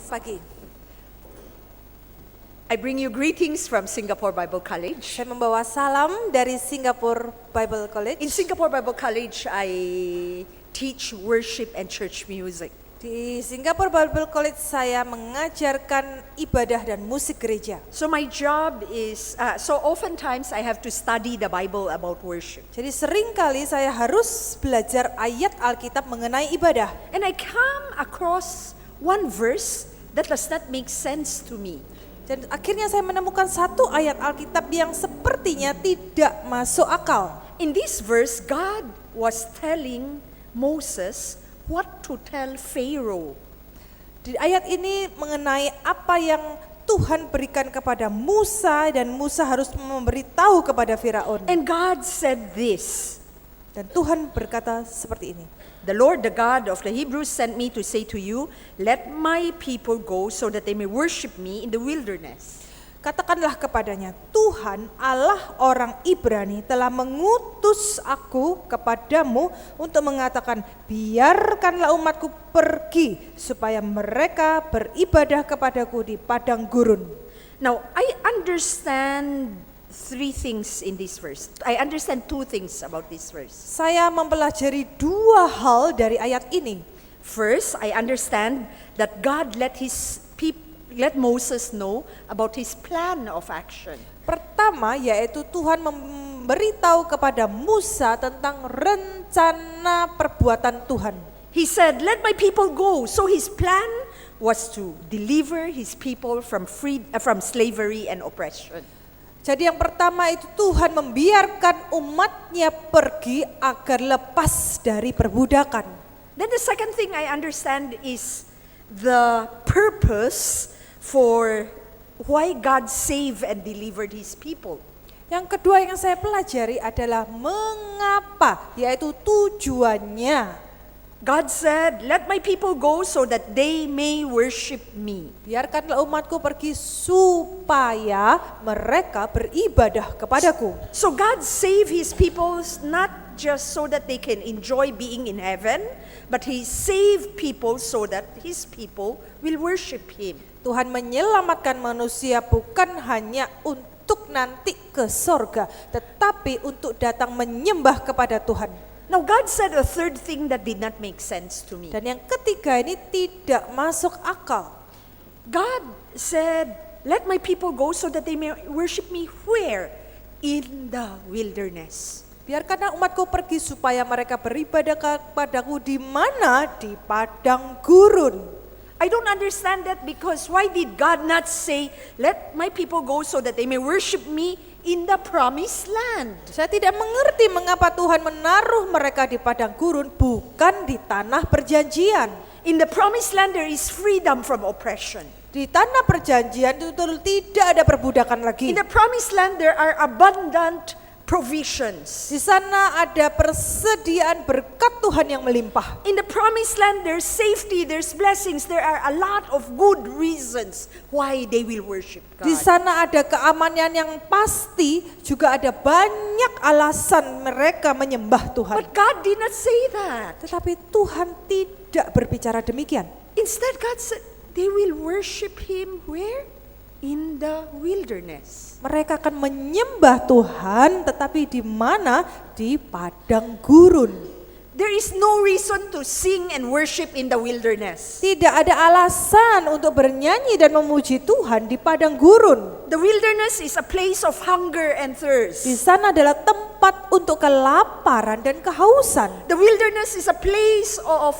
pagi. I bring you greetings from Singapore Bible College. Saya membawa salam dari Singapore Bible College. In Singapore Bible College, I teach worship and church music. Di Singapore Bible College saya mengajarkan ibadah dan musik gereja. So my job is, so oftentimes I have to study the Bible about worship. Jadi seringkali saya harus belajar ayat Alkitab mengenai ibadah. And I come across one verse that does not make sense to me. Dan akhirnya saya menemukan satu ayat Alkitab yang sepertinya tidak masuk akal. In this verse, God was telling Moses what to tell Pharaoh. Di ayat ini mengenai apa yang Tuhan berikan kepada Musa dan Musa harus memberitahu kepada Firaun. And God said this. Dan Tuhan berkata seperti ini. The Lord, the God of the Hebrews, sent me to say to you, let my people go so that they may worship me in the wilderness. Katakanlah kepadanya, Tuhan Allah orang Ibrani telah mengutus aku kepadamu untuk mengatakan, biarkanlah umatku pergi supaya mereka beribadah kepadaku di padang gurun. Now, I understand three things in this verse. I understand two things about this verse. Saya mempelajari dua hal dari ayat ini. First, I understand that God let Moses know about his plan of action. Pertama, yaitu Tuhan memberitahu kepada Musa tentang rencana perbuatan Tuhan. He said, let my people go. So his plan was to deliver his people from slavery and oppression. Jadi yang pertama itu Tuhan membiarkan umatnya pergi agar lepas dari perbudakan. Then the second thing I understand is the purpose for why God saved and delivered his people. Yang kedua yang saya pelajari adalah mengapa, yaitu tujuannya. God said, let my people go so that they may worship me. Biarkanlah umatku pergi supaya mereka beribadah kepadaku. So God saved his people not just so that they can enjoy being in heaven, but he saved people so that his people will worship him. Tuhan menyelamatkan manusia bukan hanya untuk nanti ke sorga, tetapi untuk datang menyembah kepada Tuhan. Now God said a third thing that did not make sense to me. Dan yang ketiga ini tidak masuk akal. God said, let my people go so that they may worship me where? In the wilderness. Biarkanlah umatku pergi supaya mereka beribadah kepadaku di mana? Di padang gurun. I don't understand that because why did God not say, let my people go so that they may worship me in the promised land? Saya tidak mengerti mengapa Tuhan menaruh mereka di padang gurun bukan di tanah perjanjian. In the promised land there is freedom from oppression. Di tanah perjanjian itu tidak ada perbudakan lagi. In the promised land there are abundant provisions. Di sana ada persediaan berkat Tuhan yang melimpah. In the promised land there's safety, there's blessings, there are a lot of good reasons why they will worship God. Di sana ada keamanan yang pasti, juga ada banyak alasan mereka menyembah Tuhan. But God did not say that. Tetapi Tuhan tidak berbicara demikian. Instead God said they will worship him where? In the wilderness. Mereka akan menyembah Tuhan, tetapi di mana? Di padang gurun. There is no reason to sing and worship in the wilderness. Tidak ada alasan untuk bernyanyi dan memuji Tuhan di padang gurun. The wilderness is a place of hunger and thirst. Di sana adalah tempat untuk kelaparan dan kehausan. The wilderness is a place of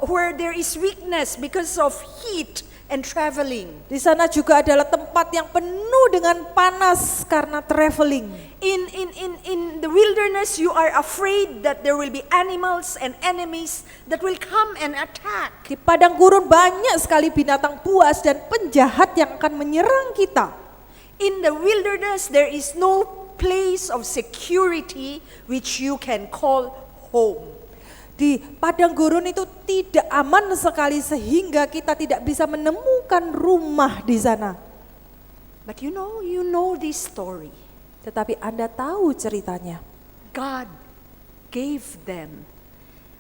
where there is weakness because of heat and traveling. Di sana juga adalah tempat yang penuh dengan panas karena traveling. In the wilderness you are afraid that there will be animals and enemies that will come and attack. Di padang gurun banyak sekali binatang buas dan penjahat yang akan menyerang kita. In the wilderness there is no place of security which you can call home. Di padang gurun itu tidak aman sekali sehingga kita tidak bisa menemukan rumah di sana. But you know this story. Tetapi Anda tahu ceritanya. God gave them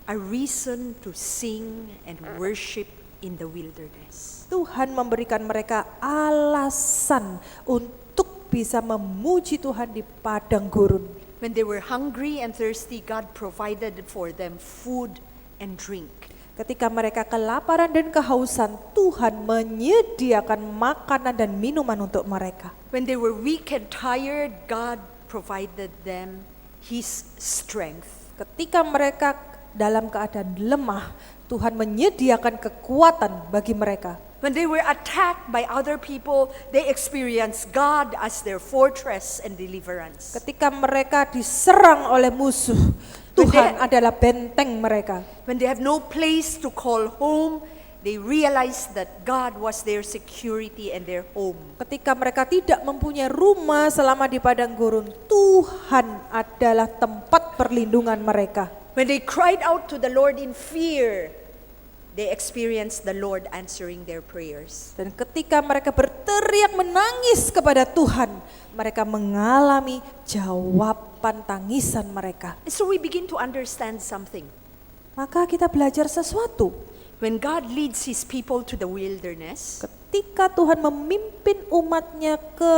a reason to sing and worship in the wilderness. Tuhan memberikan mereka alasan untuk bisa memuji Tuhan di padang gurun. When they were hungry and thirsty, God provided for them food and drink. Ketika mereka kelaparan dan kehausan, Tuhan menyediakan makanan dan minuman untuk mereka. When they were weak and tired, God provided them His strength. Ketika mereka dalam keadaan lemah, Tuhan menyediakan kekuatan bagi mereka. When they were attacked by other people, they experienced God as their fortress and deliverance. Ketika mereka diserang oleh musuh, Tuhan adalah benteng mereka. When they have no place to call home, they realized that God was their security and their home. Ketika mereka tidak mempunyai rumah selama di padang gurun, Tuhan adalah tempat perlindungan mereka. When they cried out to the Lord in fear, they experienced the Lord answering their prayers. Dan ketika mereka berteriak menangis kepada Tuhan, mereka mengalami jawaban tangisan mereka. So we begin to understand something. Maka kita belajar sesuatu. When God leads His people to the wilderness, Ketika Tuhan memimpin umatnya ke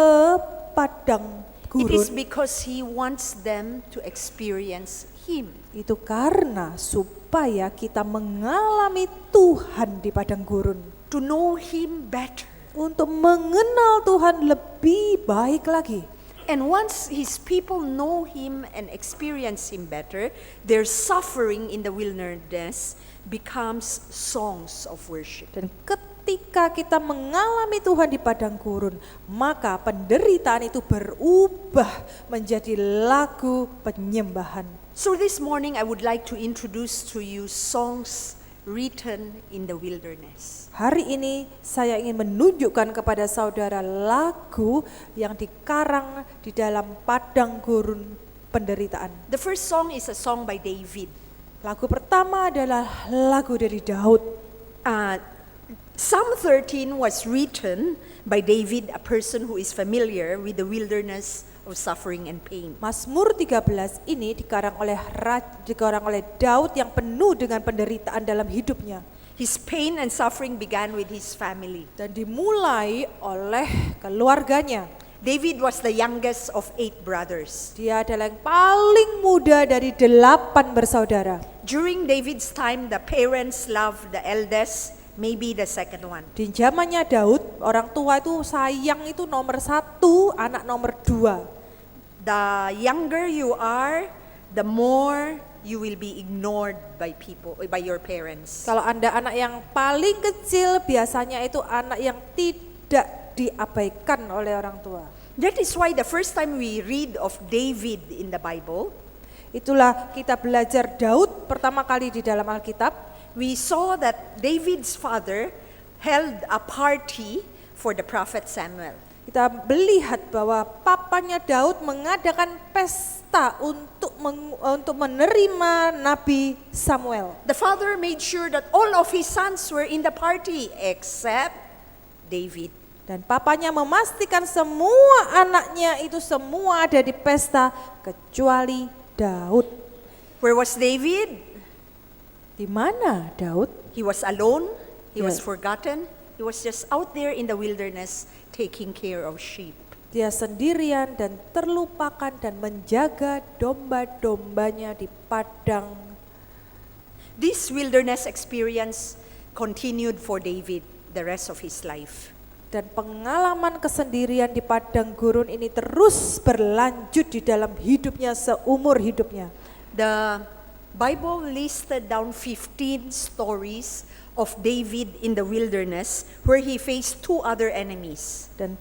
padang it is gurun, because He wants them to experience Him. itu karena supaya kita mengalami Tuhan di padang gurun. To know Him better. Untuk mengenal Tuhan lebih baik lagi. And once His people know Him and experience Him better, their suffering in the wilderness becomes songs of worship. Dan ketika kita mengalami Tuhan di padang gurun, maka penderitaan itu berubah menjadi lagu penyembahan. So this morning I would like to introduce to you songs written in the wilderness. Hari ini saya ingin menunjukkan kepada saudara lagu yang dikarang di dalam padang gurun penderitaan. The first song is a song by David. Lagu pertama adalah lagu dari Daud. Psalm 13 was written by David, a person who is familiar with the wilderness of suffering and pain. Mazmur 13 ini dikarang oleh Daud yang penuh dengan penderitaan dalam hidupnya. His pain and suffering began with his family. Dan dimulai oleh keluarganya. David was the youngest of 8 brothers. Dia adalah yang paling muda dari 8 bersaudara. During David's time, the parents loved the eldest, maybe the second one. Di zamannya Daud, orang tua itu sayang itu nomor 1, anak nomor 2. The younger you are, the more you will be ignored by people, by your parents. Kalau Anda anak yang paling kecil, biasanya itu anak yang tidak diabaikan oleh orang tua. That is why the first time we read of David in the Bible, Itulah kita belajar Daud pertama kali di dalam Alkitab. we saw that David's father held a party for the prophet Samuel. Kita melihat bahwa papanya Daud mengadakan pesta untuk menerima Nabi Samuel. The father made sure that all of his sons were in the party except David. Dan papanya memastikan semua anaknya itu semua ada di pesta kecuali Daud. Where was David? Di mana Daud? He was alone. He was Yeah. forgotten. He was just out there in the wilderness taking care of sheep. Dia sendirian dan terlupakan dan menjaga domba-dombanya di padang. This wilderness experience continued for David the rest of his life. Dan pengalaman kesendirian di padang gurun ini terus berlanjut di dalam hidupnya seumur hidupnya. The Bible listed down 15 stories of David in the wilderness where he faced 2 other enemies. Dan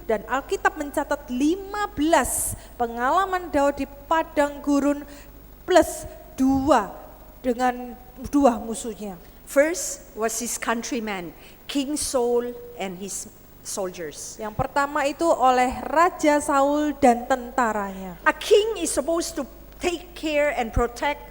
Alkitab mencatat 15 pengalaman Daud di padang gurun plus 2 dengan 2 musuhnya. First was his countryman, King Saul and his soldiers. Yang pertama itu oleh Raja Saul dan tentaranya. A king is supposed to take care and protect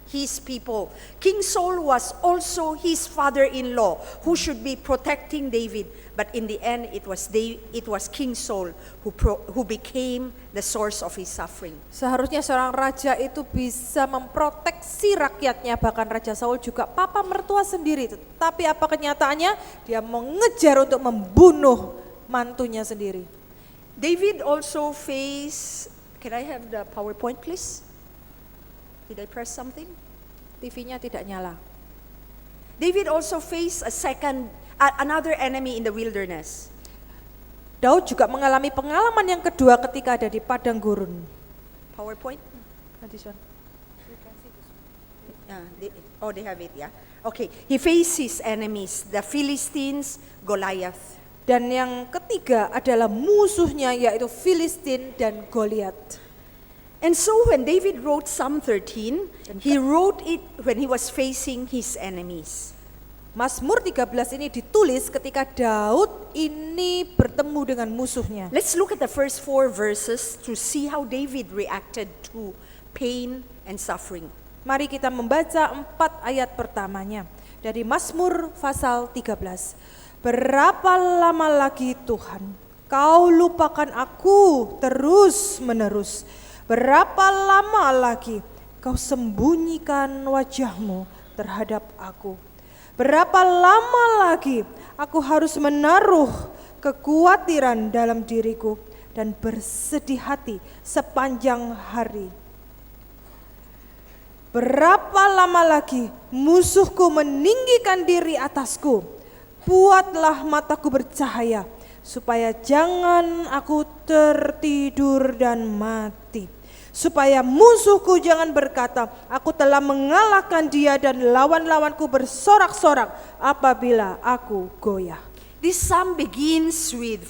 his people. King Saul was also his father-in-law who should be protecting David. But in the end, it was King Saul who became the source of his suffering. Seharusnya seorang raja itu bisa memproteksi rakyatnya, bahkan Raja Saul juga papa mertua sendiri. Tetapi apa kenyataannya? Dia mengejar untuk membunuh mantunya sendiri. David also faced, can I have the PowerPoint please? Did I press something? TV-nya tidak nyala. David also faced another enemy in the wilderness. Daud juga mengalami pengalaman yang kedua ketika ada di padang gurun. PowerPoint? This one. They have it, yeah. Okay, he faced his enemies, the Philistines, Goliath. Dan yang ketiga adalah musuhnya, yaitu Filistin dan Goliat. And so when David wrote Psalm 13, he wrote it when he was facing his enemies. Mazmur 13 ini ditulis ketika Daud ini bertemu dengan musuhnya. Let's look at the first 4 verses to see how David reacted to pain and suffering. Mari kita membaca 4 ayat pertamanya dari Mazmur pasal 13. Berapa lama lagi Tuhan kau lupakan aku terus menerus? Berapa lama lagi kau sembunyikan wajahmu terhadap aku? Berapa lama lagi aku harus menaruh kekhawatiran dalam diriku dan bersedih hati sepanjang hari? Berapa lama lagi musuhku meninggikan diri atasku? Buatlah mataku bercahaya, supaya jangan aku tertidur dan mati. Supaya musuhku jangan berkata, aku telah mengalahkan dia dan lawan-lawanku bersorak-sorak apabila aku goyah. This psalm begins with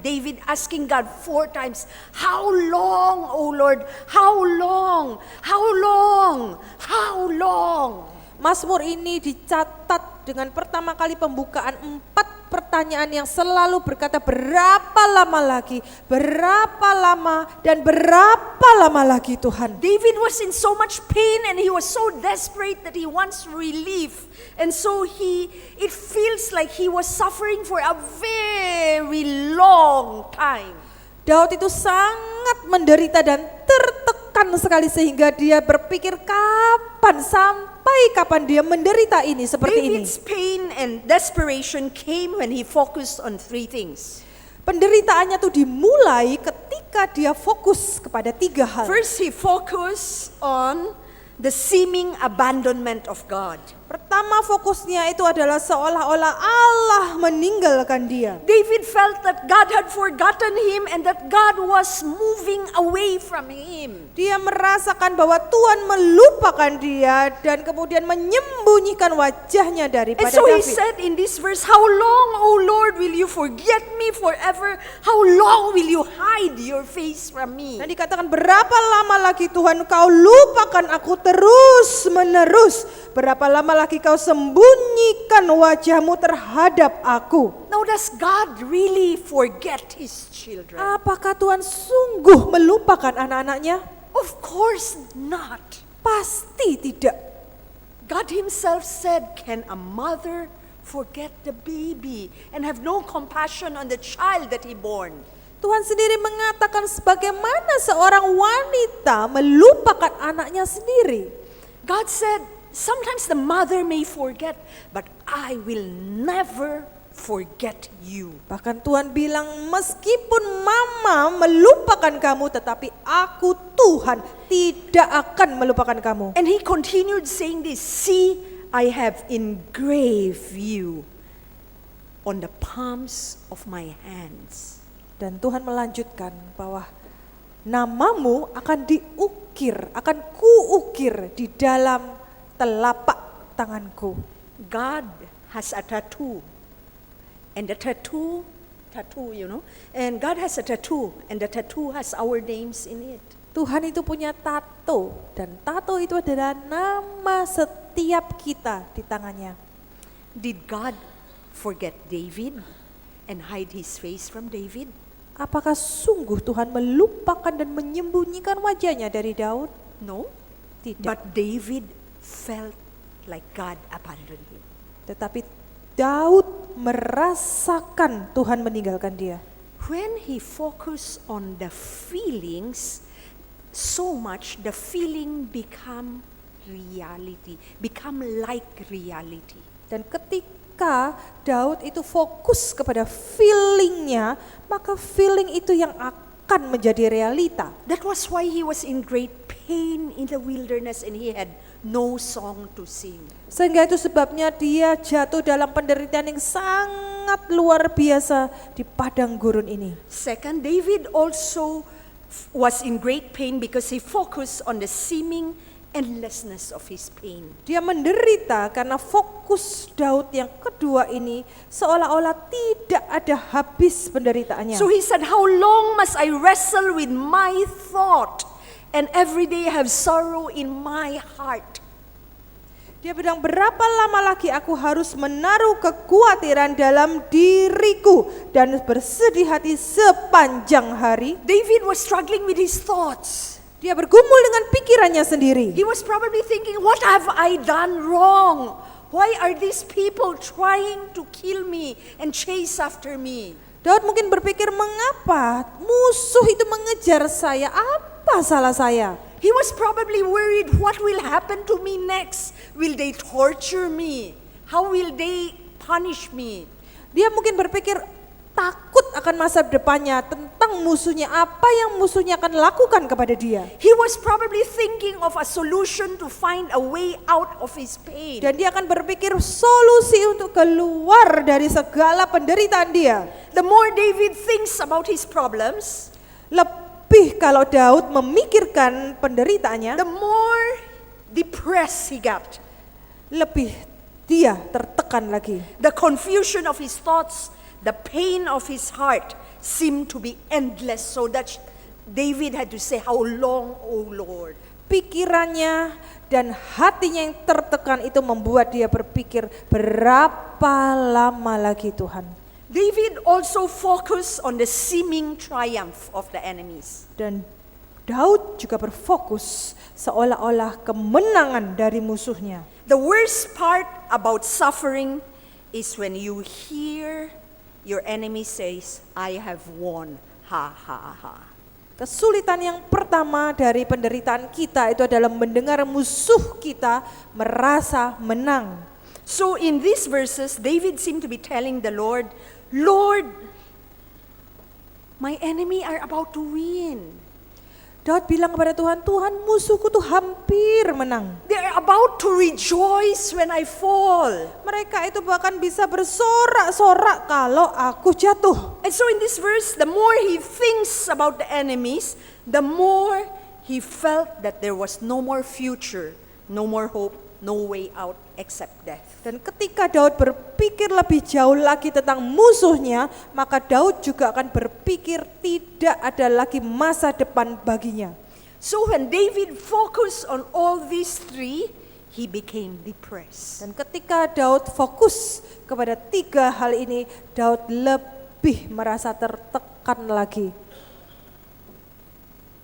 David asking God 4 times, how long, O Lord, how long, how long, how long? Mazmur ini dicatat dengan pertama kali pembukaan 4 pertanyaan yang selalu berkata berapa lama lagi, berapa lama dan berapa lama lagi Tuhan. David was in so much pain and he was so desperate that he wants relief. And so it feels like he was suffering for a very long time. Daud itu sangat menderita dan tertekan sekali sehingga dia berpikir sampai kapan dia menderita ini seperti David's ini. pain and desperation came when he focused on 3 things. Penderitaannya tuh dimulai ketika dia fokus kepada 3 hal. First, he focused on the seeming abandonment of God. Pertama fokusnya itu adalah seolah-olah Allah meninggalkan dia. David felt that God had forgotten him and that God was moving away from him. Dia merasakan bahwa Tuhan melupakan dia dan kemudian menyembunyikan wajahnya And daripada so he David. said in this verse, how long, O Lord, will you forget me forever? How long will you hide your face from me? Dan dikatakan berapa lama lagi Tuhan kau lupakan aku terus menerus. Berapa lama lagi kau sembunyikan wajahmu terhadap aku. Now does God really forget his children? Apakah Tuhan sungguh melupakan anak-anaknya? Of course not. Pasti tidak. God himself said, can a mother forget the baby and have no compassion on the child that he born? Tuhan sendiri mengatakan sebagaimana seorang wanita melupakan anaknya sendiri. God said, sometimes the mother may forget, but I will never forget you. Bahkan Tuhan bilang meskipun mama melupakan kamu tetapi aku Tuhan tidak akan melupakan kamu. And he continued saying this, see, I have engraved you on the palms of my hands. Dan Tuhan melanjutkan bahwa namamu akan diukir, akan kuukir di dalam telapak tanganku. God has a tattoo. And the tattoo, and God has a tattoo, and the tattoo has our names in it. Tuhan itu punya tato, dan tato itu adalah nama setiap kita di tangannya. Did God forget David and hide his face from David? Apakah sungguh Tuhan melupakan dan menyembunyikan wajahnya dari Daud? No. Tidak. But David felt like God abandoned him. Tetapi Daud merasakan Tuhan meninggalkan dia. When he focused on the feelings so much, the feeling become reality, become like reality. Dan ketika Daud itu fokus kepada feelingnya, maka feeling itu yang akan menjadi realita. That was why he was in great pain in the wilderness and he had no song to sing. Sehingga itu sebabnya dia jatuh dalam penderitaan yang sangat luar biasa di padang gurun ini. Second, David also was in great pain because he focused on the seeming endlessness of his pain. Dia menderita karena fokus Daud yang kedua ini seolah-olah tidak ada habis penderitaannya. So he said, how long must I wrestle with my thought and every day have sorrow in my heart? Dia bilang, berapa lama lagi aku harus menaruh kekhawatiran dalam diriku dan bersedih hati sepanjang hari. David was struggling with his thoughts. Dia bergumul dengan pikirannya sendiri. He was probably thinking, what have I done wrong? Why are these people trying to kill me and chase after me? Daud mungkin berpikir, mengapa musuh itu mengejar saya? Apa salah saya? He was probably worried, what will happen to me next? Will they torture me? How will they punish me? Dia mungkin berpikir takut akan masa depannya, tentang musuhnya, apa yang musuhnya akan lakukan kepada dia. He was probably thinking of a solution to find a way out of his pain. Dan dia akan berpikir solusi untuk keluar dari segala penderitaan dia. The more David thinks about his problems, Lebih kalau Daud memikirkan penderitaannya, the more depressed he got. lebih dia tertekan lagi. The confusion of his thoughts, the pain of his heart seemed to be endless, so that David had to say, how long, O Lord? Pikirannya dan hatinya yang tertekan itu membuat dia berpikir, berapa lama lagi Tuhan? David also focused on the seeming triumph of the enemies. Dan Daud juga berfokus seolah-olah kemenangan dari musuhnya. The worst part about suffering is when you hear your enemy says, I have won, ha ha ha. Kesulitan yang pertama dari penderitaan kita itu adalah mendengar musuh kita merasa menang. So in these verses, David seemed to be telling the Lord, Lord, my enemy are about to win. Daud bilang kepada Tuhan, Tuhan musuhku tuh hampir menang. They're about to rejoice when I fall. Mereka itu bahkan bisa bersorak-sorak kalau aku jatuh. And so in this verse, the more he thinks about the enemies, the more he felt that there was no more future, no more hope, no way out except death. Dan ketika Daud berpikir lebih jauh lagi tentang musuhnya, maka Daud juga akan berpikir tidak ada lagi masa depan baginya. So when David focused on all these three, he became depressed. Dan ketika Daud fokus kepada tiga hal ini, Daud lebih merasa tertekan lagi.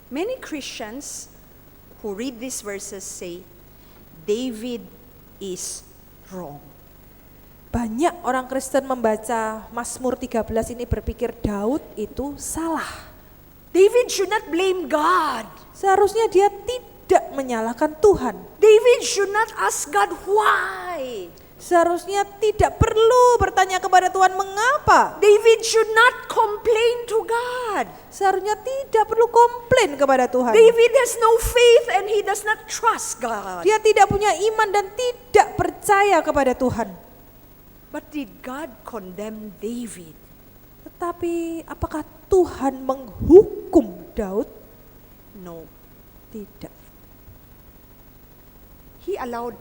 Many Christians who read these verses say, David is wrong. Banyak orang Kristen membaca Mazmur 13 ini berpikir Daud itu salah. David should not blame God. Seharusnya dia tidak menyalahkan Tuhan. David should not ask God why. Seharusnya tidak perlu bertanya kepada Tuhan mengapa. David should not complain to God. Seharusnya tidak perlu komplain kepada Tuhan. David has no faith and he does not trust God. Dia tidak punya iman dan tidak percaya kepada Tuhan. But did God condemn David? Tetapi apakah Tuhan menghukum Daud? No. Tidak. He allowed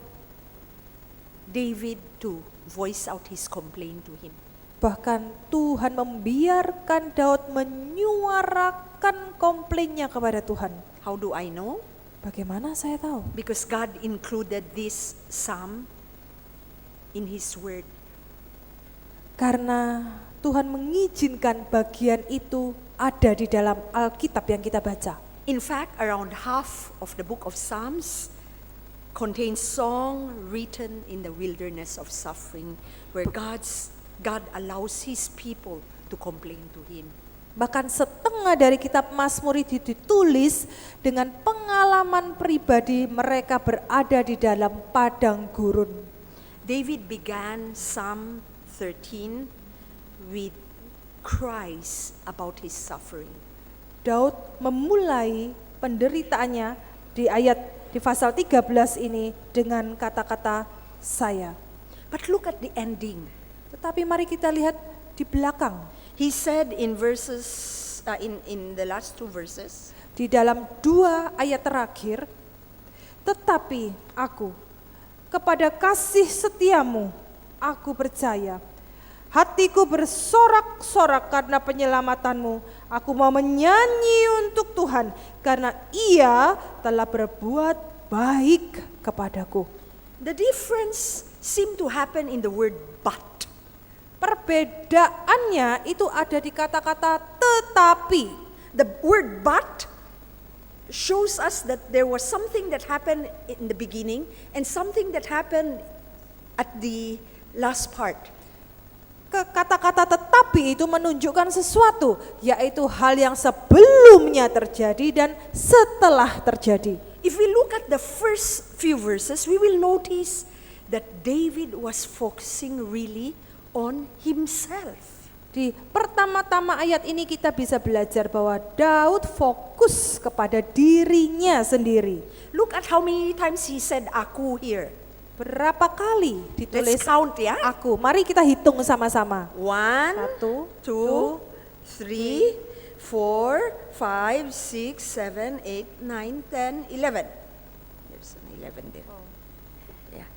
David to voice out his complaint to him. Bahkan Tuhan membiarkan Daud menyuarakan komplainnya kepada Tuhan. How do I know? Bagaimana saya tahu? Because God included this psalm in his word. Karena Tuhan mengizinkan bagian itu ada di dalam Alkitab yang kita baca. In fact, around half of the book of Psalms contains song written in the wilderness of suffering, where God allows His people to complain to Him. Bahkan setengah dari kitab Mazmur itu ditulis dengan pengalaman pribadi mereka berada di dalam padang gurun. David began Psalm 13 with cries about his suffering. Daud memulai penderitaannya di pasal 13 ini dengan kata-kata saya. But look at the ending. Tetapi mari kita lihat di belakang. He said in the last two verses, Di dalam 2 ayat terakhir, tetapi aku kepada kasih setiamu aku percaya. Hatiku bersorak-sorak karena penyelamatanmu. Aku mau menyanyi untuk Tuhan karena Ia telah berbuat baik kepadaku. the difference seemed to happen in the word but. Perbedaannya itu ada di kata-kata tetapi. The word but shows us that there was something that happened in the beginning and something that happened at the last part. Kata-kata tetapi itu menunjukkan sesuatu, yaitu hal yang sebelumnya terjadi dan setelah terjadi. If we look at the first few verses, we will notice that David was focusing really on himself. Di pertama-tama ayat ini kita bisa belajar bahwa Daud fokus kepada dirinya sendiri. Look at how many times he said aku here. Berapa kali ditulis Let's count ya. aku? Mari kita hitung sama-sama. 1, 1, 2, 3, 4, 5, 6, 7, 8, 9, 10, 11. There's an 11 there. Yeah.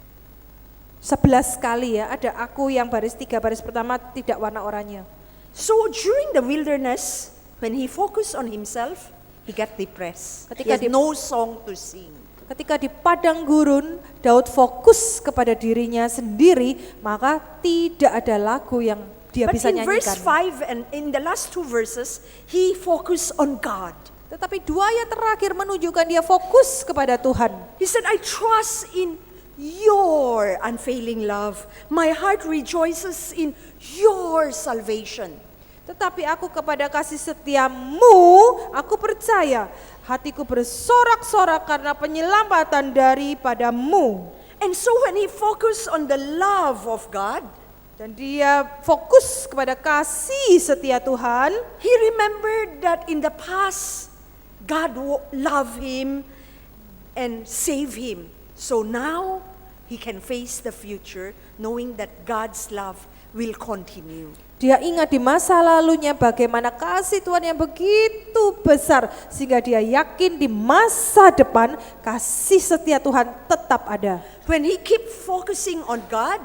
11 kali ya, ada aku yang baris 3 baris pertama tidak warna oranye. So during the wilderness, when he focused on himself, he got depressed. He Ketika has no song to sing. Ketika di padang gurun, Daud fokus kepada dirinya sendiri, maka tidak ada lagu yang dia But bisa in verse nyanyikan. 5 and in the last two verses, he focused on God. Tetapi 2 ayat terakhir menunjukkan dia fokus kepada Tuhan. He said, I trust in your unfailing love. My heart rejoices in your salvation. Tetapi aku kepada kasih setiamu, aku percaya. Hatiku bersorak-sorak karena penyelamatan daripadamu. And so when he focused on the love of God, Dan dia fokus kepada kasih setia Tuhan. he remembered that in the past, God loved him and saved him. So now he can face the future knowing that God's love will continue. Dia ingat di masa lalunya bagaimana kasih Tuhan yang begitu besar, sehingga dia yakin di masa depan kasih setia Tuhan tetap ada. When he keep focusing on God,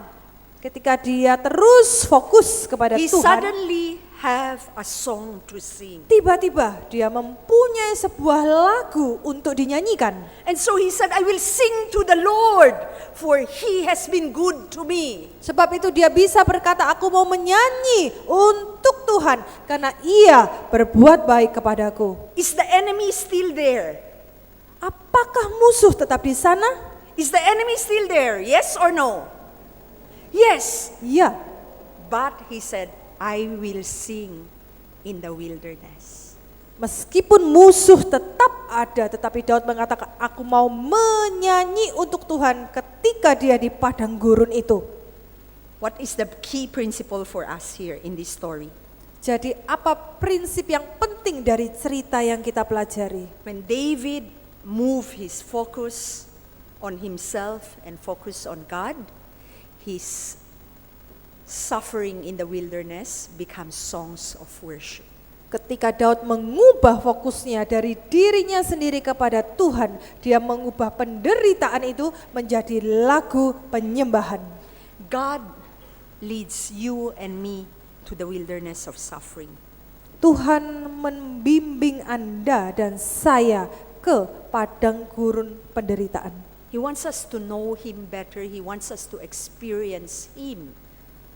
Ketika dia terus fokus kepada he Tuhan, suddenly have a song to sing. tiba-tiba dia mempunyai sebuah lagu untuk dinyanyikan. And so he said, I will sing to the Lord, for he has been good to me. Sebab itu dia bisa berkata, aku mau menyanyi untuk Tuhan karena Ia berbuat baik kepadaku. Is the enemy still there? Apakah musuh tetap di sana? Is the enemy still there? Yes or no? Yes. Iya. But he said, I will sing in the wilderness. Meskipun musuh tetap ada, tetapi Daud mengatakan, aku mau menyanyi untuk Tuhan ketika dia di padang gurun itu. What is the key principle for us here in this story? Jadi apa prinsip yang penting dari cerita yang kita pelajari? When David moved his focus on himself and focus on God, his suffering in the wilderness becomes songs of worship. Ketika Daud mengubah fokusnya dari dirinya sendiri kepada Tuhan, dia mengubah penderitaan itu menjadi lagu penyembahan. God leads you and me to the wilderness of suffering. Tuhan membimbing Anda dan saya ke padang gurun penderitaan. He wants us to know Him better. He wants us to experience Him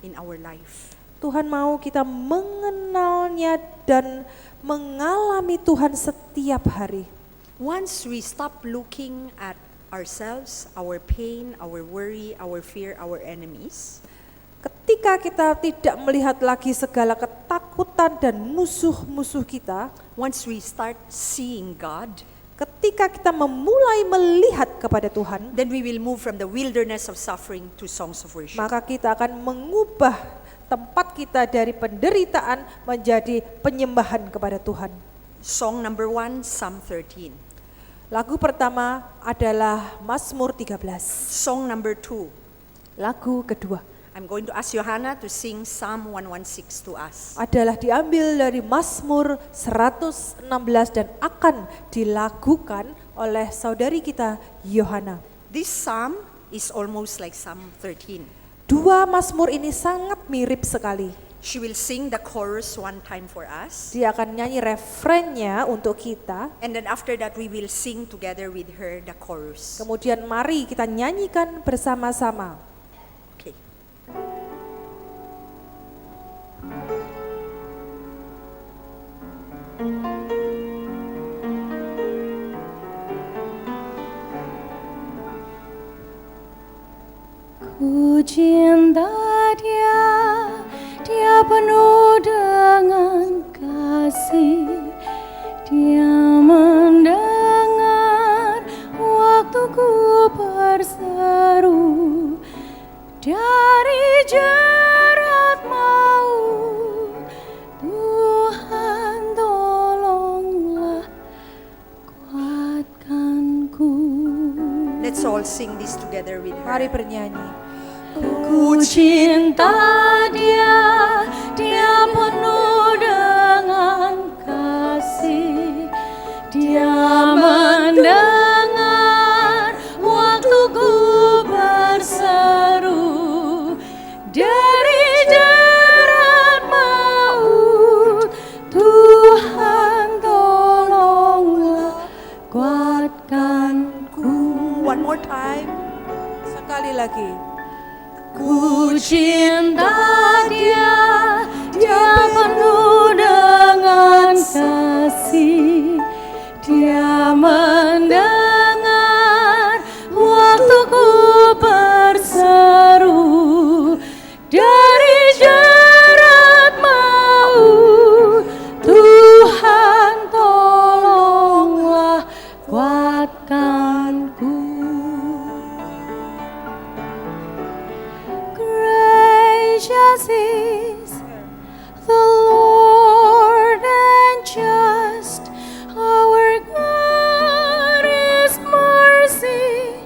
in our life. Tuhan mau kita mengenalnya dan mengalami Tuhan setiap hari. Once we stop looking at ourselves, our pain, our worry, our fear, our enemies, Ketika kita tidak melihat lagi segala ketakutan dan musuh-musuh kita, once we start seeing God, ketika kita memulai melihat kepada Tuhan, then we will move from the wilderness of suffering to songs of worship. maka kita akan mengubah tempat kita dari penderitaan menjadi penyembahan kepada Tuhan. Song number 1, Psalm 13. Lagu pertama adalah Mazmur 13. Song number 2, Lagu kedua I'm going to ask Johanna to sing Psalm 116 to us. adalah diambil dari Mazmur 116 dan akan dilakukan oleh saudari kita Yohana. This psalm is almost like Psalm 13. Dua Mazmur ini sangat mirip sekali. She will sing the chorus one time for us, Dia akan nyanyi refrennya untuk kita. and then after that we will sing together with her the chorus. Kemudian mari kita nyanyikan bersama-sama. Okay. Ku cinta dia, dia penuh dengan kasih. Dia mendengar waktu ku berseru dari jerat maut. Tuhan tolonglah, kuatkanku. Let's all sing this together with Mari her. bernyanyi. Ku cinta dia, dia penuh dengan kasih. Dia mendengar waktu ku berseru dari jerat maut. Tuhan tolonglah, kuatkanku. One more time. Sekali lagi. Ku cinta dia, dia penuh dengan kasih. Dia mendengar waktu ku berseru dari jerat maut. Tuhan tolonglah, kuatkanku. Gracious is the Lord and just, our God is mercy,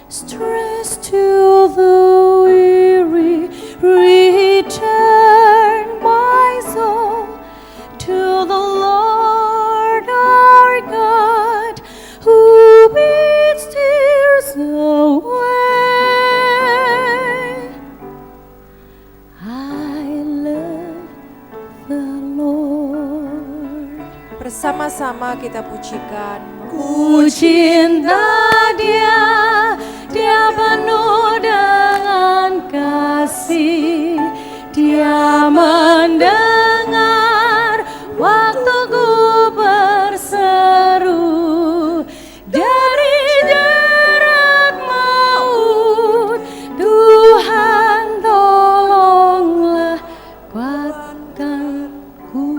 stress to the weary. Return my soul to the Lord our God, who beats tears away. I love the Lord. Bersama-sama kita pujikan. Ku cinta dia, dia penuh dengan kasih. Dia mendengar waktu ku berseru dari jerat maut. Tuhan tolonglah, kuatkanku.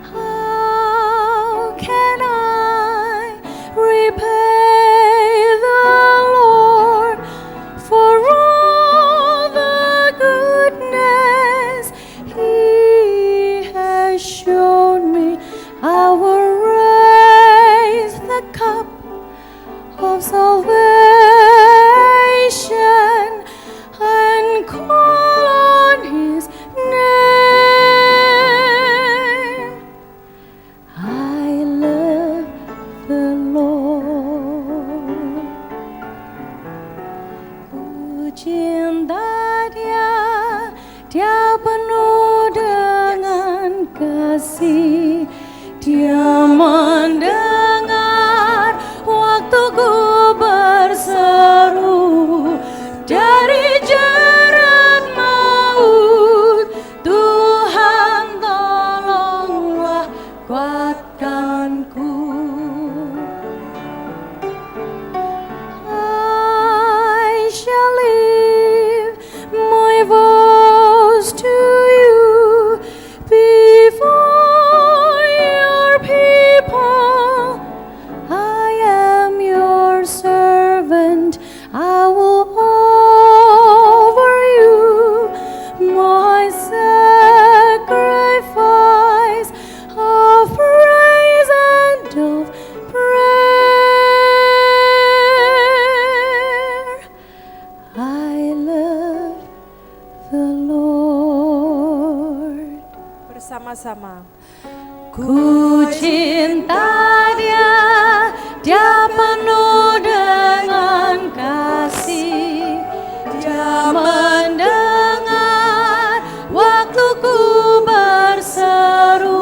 How can I repay the Lord for all the goodness He has shown me? I will raise the cup of salvation and call bersama-sama. Ku cinta dia, dia penuh dengan kasih. Dia mendengar waktu ku berseru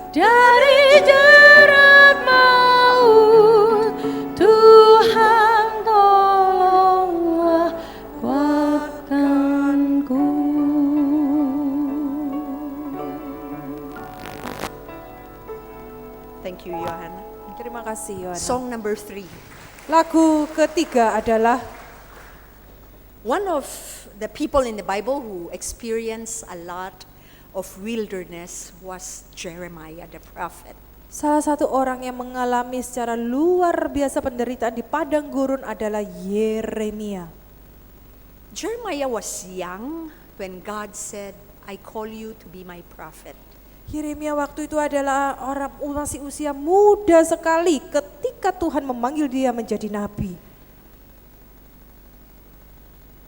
dari jerat maut. Tuhan tolonglah kuatkanku. Thank you, Johan. Terima kasih Yohana. Song number 3. Lagu ketiga adalah One of the people in the Bible who experienced a lot of wilderness was Jeremiah the prophet. salah satu orang yang mengalami secara luar biasa penderitaan di padang gurun adalah Yeremia. Jeremiah was young when God said, I call you to be my prophet. Yeremia waktu itu adalah orang masih usia muda sekali ketika Tuhan memanggil dia menjadi nabi.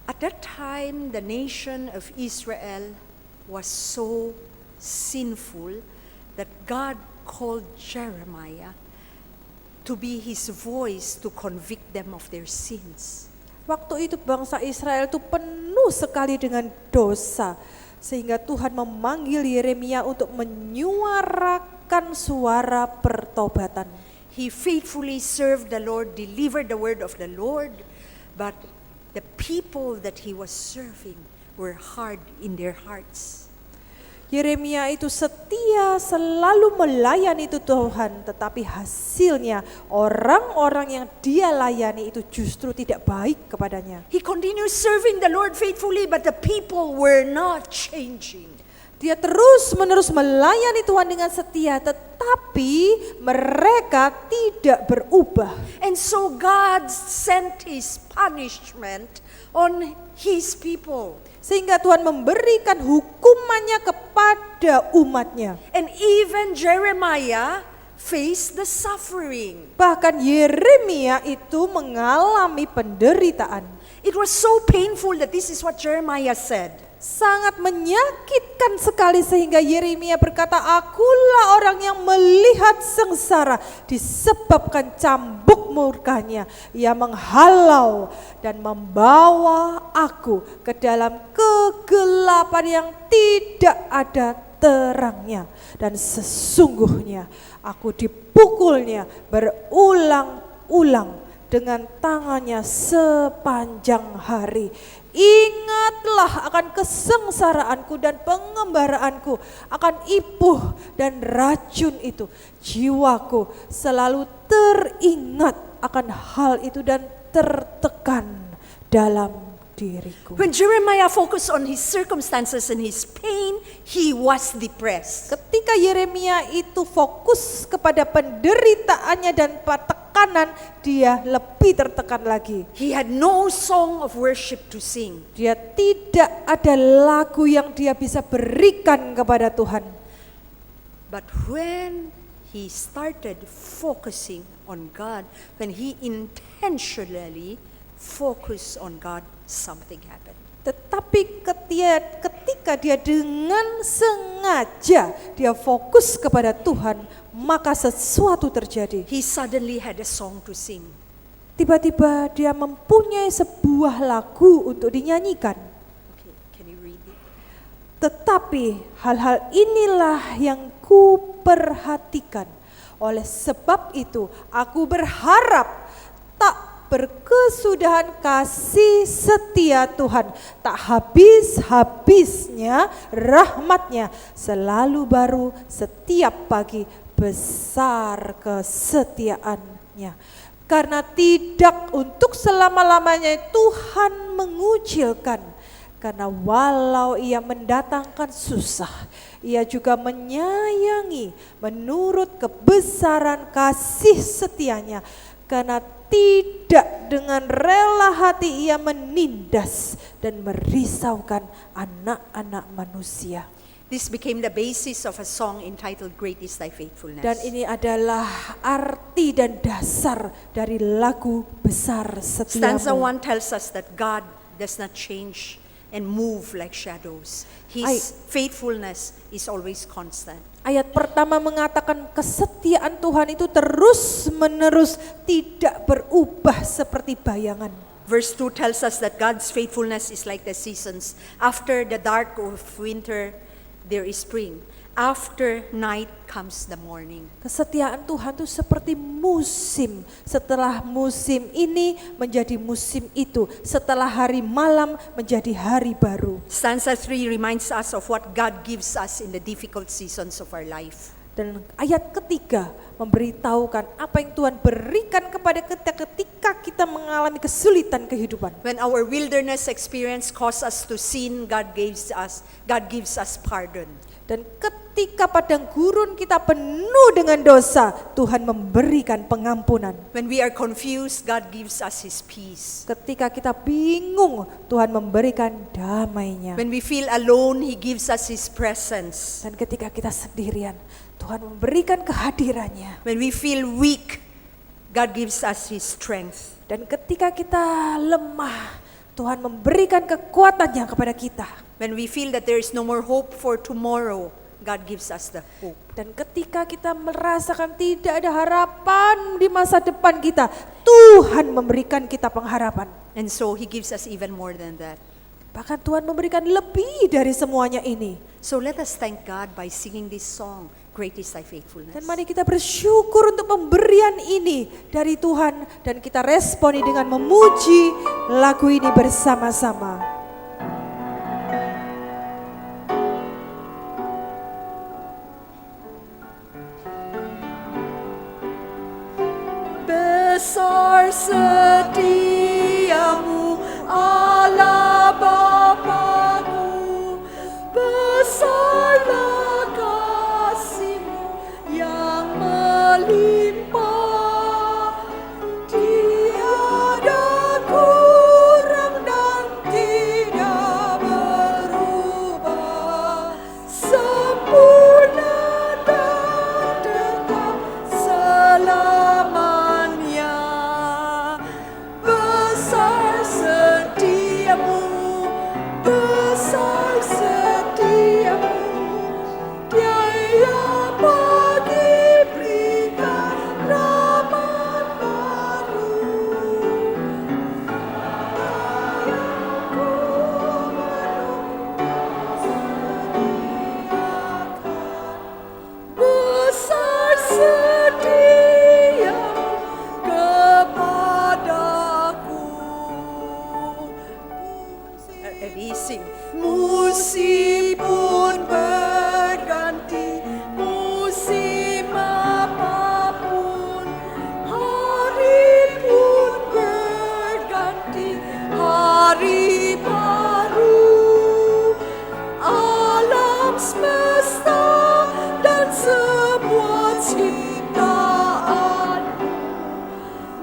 At that time, the nation of Israel was so sinful that God called Jeremiah to be his voice to convict them of their sins. Waktu itu bangsa Israel itu penuh sekali dengan dosa, sehingga Tuhan memanggil Yeremia untuk menyuarakan suara pertobatan. He faithfully served the Lord, delivered the word of the Lord, but the people that he was serving were hard in their hearts. Yeremia itu setia selalu melayani itu Tuhan, tetapi hasilnya orang-orang yang dia layani itu justru tidak baik kepadanya. He continued serving the Lord faithfully, but the people were not changing. Dia terus-menerus melayani Tuhan dengan setia, tetapi mereka tidak berubah. And so God sent his punishment on his people. Sehingga Tuhan memberikan hukumannya kepada umatnya. And even Jeremiah faced the suffering. Bahkan Yeremia itu mengalami penderitaan. It was so painful that this is what Jeremiah said. Sangat menyakitkan sekali sehingga Yeremia berkata, akulah orang yang melihat sengsara disebabkan cambuk murkanya. Ia menghalau dan membawa aku ke dalam kegelapan yang tidak ada terangnya. Dan sesungguhnya aku dipukulnya berulang-ulang dengan tangannya sepanjang hari. Ingatlah akan kesengsaraanku dan pengembaraanku, akan ibuh dan racun itu. Jiwaku selalu teringat akan hal itu dan tertekan dalam diriku. When Jeremiah focused on his circumstances and his pain, he was depressed. Ketika Yeremia itu fokus kepada penderitaannya dan tekanan, dia lebih tertekan lagi. He had no song of worship to sing. Dia tidak ada lagu yang dia bisa berikan kepada Tuhan. But when he started focusing on God, when he intentionally focused on God, something happened. Tetapi ketika dia dengan sengaja dia fokus kepada Tuhan, maka sesuatu terjadi. He suddenly had a song to sing. Tiba-tiba dia mempunyai sebuah lagu untuk dinyanyikan. Okay, can you read it? Tetapi hal-hal inilah yang ku perhatikan. Oleh sebab itu aku berharap tak berkesudahan kasih setia Tuhan, tak habis-habisnya rahmatnya, selalu baru setiap pagi, besar kesetiaannya. Karena tidak untuk selama-lamanya Tuhan mengucilkan, karena walau ia mendatangkan susah, ia juga menyayangi menurut kebesaran kasih setianya. Karena tidak dengan rela hati ia menindas dan merisaukan anak-anak manusia. This became the basis of a song entitled Great is Thy Faithfulness. Dan ini adalah arti dan dasar dari lagu besar Stanza setiamu. 1 tells us that God does not change and move like shadows. His faithfulness is always constant. Ayat pertama mengatakan kesetiaan Tuhan itu terus-menerus, tidak berubah seperti bayangan. Verse 2 tells us that God's faithfulness is like the seasons. After the dark of winter, there is spring. After night comes the morning. Kesetiaan Tuhan itu seperti musim. Setelah musim ini menjadi musim itu. Setelah hari malam menjadi hari baru. Stanza 3 reminds us of what God gives us in the difficult seasons of our life. Dan ayat ketiga memberitahukan apa yang Tuhan berikan kepada kita ketika kita mengalami kesulitan kehidupan. When our wilderness experience causes us to sin, God gives us pardon. Dan ketika padang gurun kita penuh dengan dosa, Tuhan memberikan pengampunan. When we are confused, God gives us His peace. Ketika kita bingung, Tuhan memberikan damai-Nya. When we feel alone, He gives us His presence. Dan ketika kita sendirian, Tuhan memberikan kehadirannya. When we feel weak, God gives us His strength. Dan ketika kita lemah, Tuhan memberikan kekuatannya kepada kita. When we feel that there is no more hope for tomorrow, God gives us the hope. Dan ketika kita merasakan tidak ada harapan di masa depan kita, Tuhan memberikan kita pengharapan. And so He gives us even more than that. Bahkan Tuhan memberikan lebih dari semuanya ini. So let us thank God by singing this song, Great is Thy Faithfulness. Dan mari kita bersyukur untuk pemberian ini dari Tuhan. Dan kita responi dengan memuji lagu ini bersama-sama. Besar setiamu Allah Bapa-Ku, besarlah kasih-Mu yang melimpah, tiada kurang dan tidak berubah, sempurna dan tetap selamanya. Besar setiamu, besar setiamu, Dia bagi berikan rahmat baru. Besar setiamu kepadaku. Sing. Musim pun berganti, musim apapun, hari pun berganti, hari baru, alam semesta dan semua ciptaan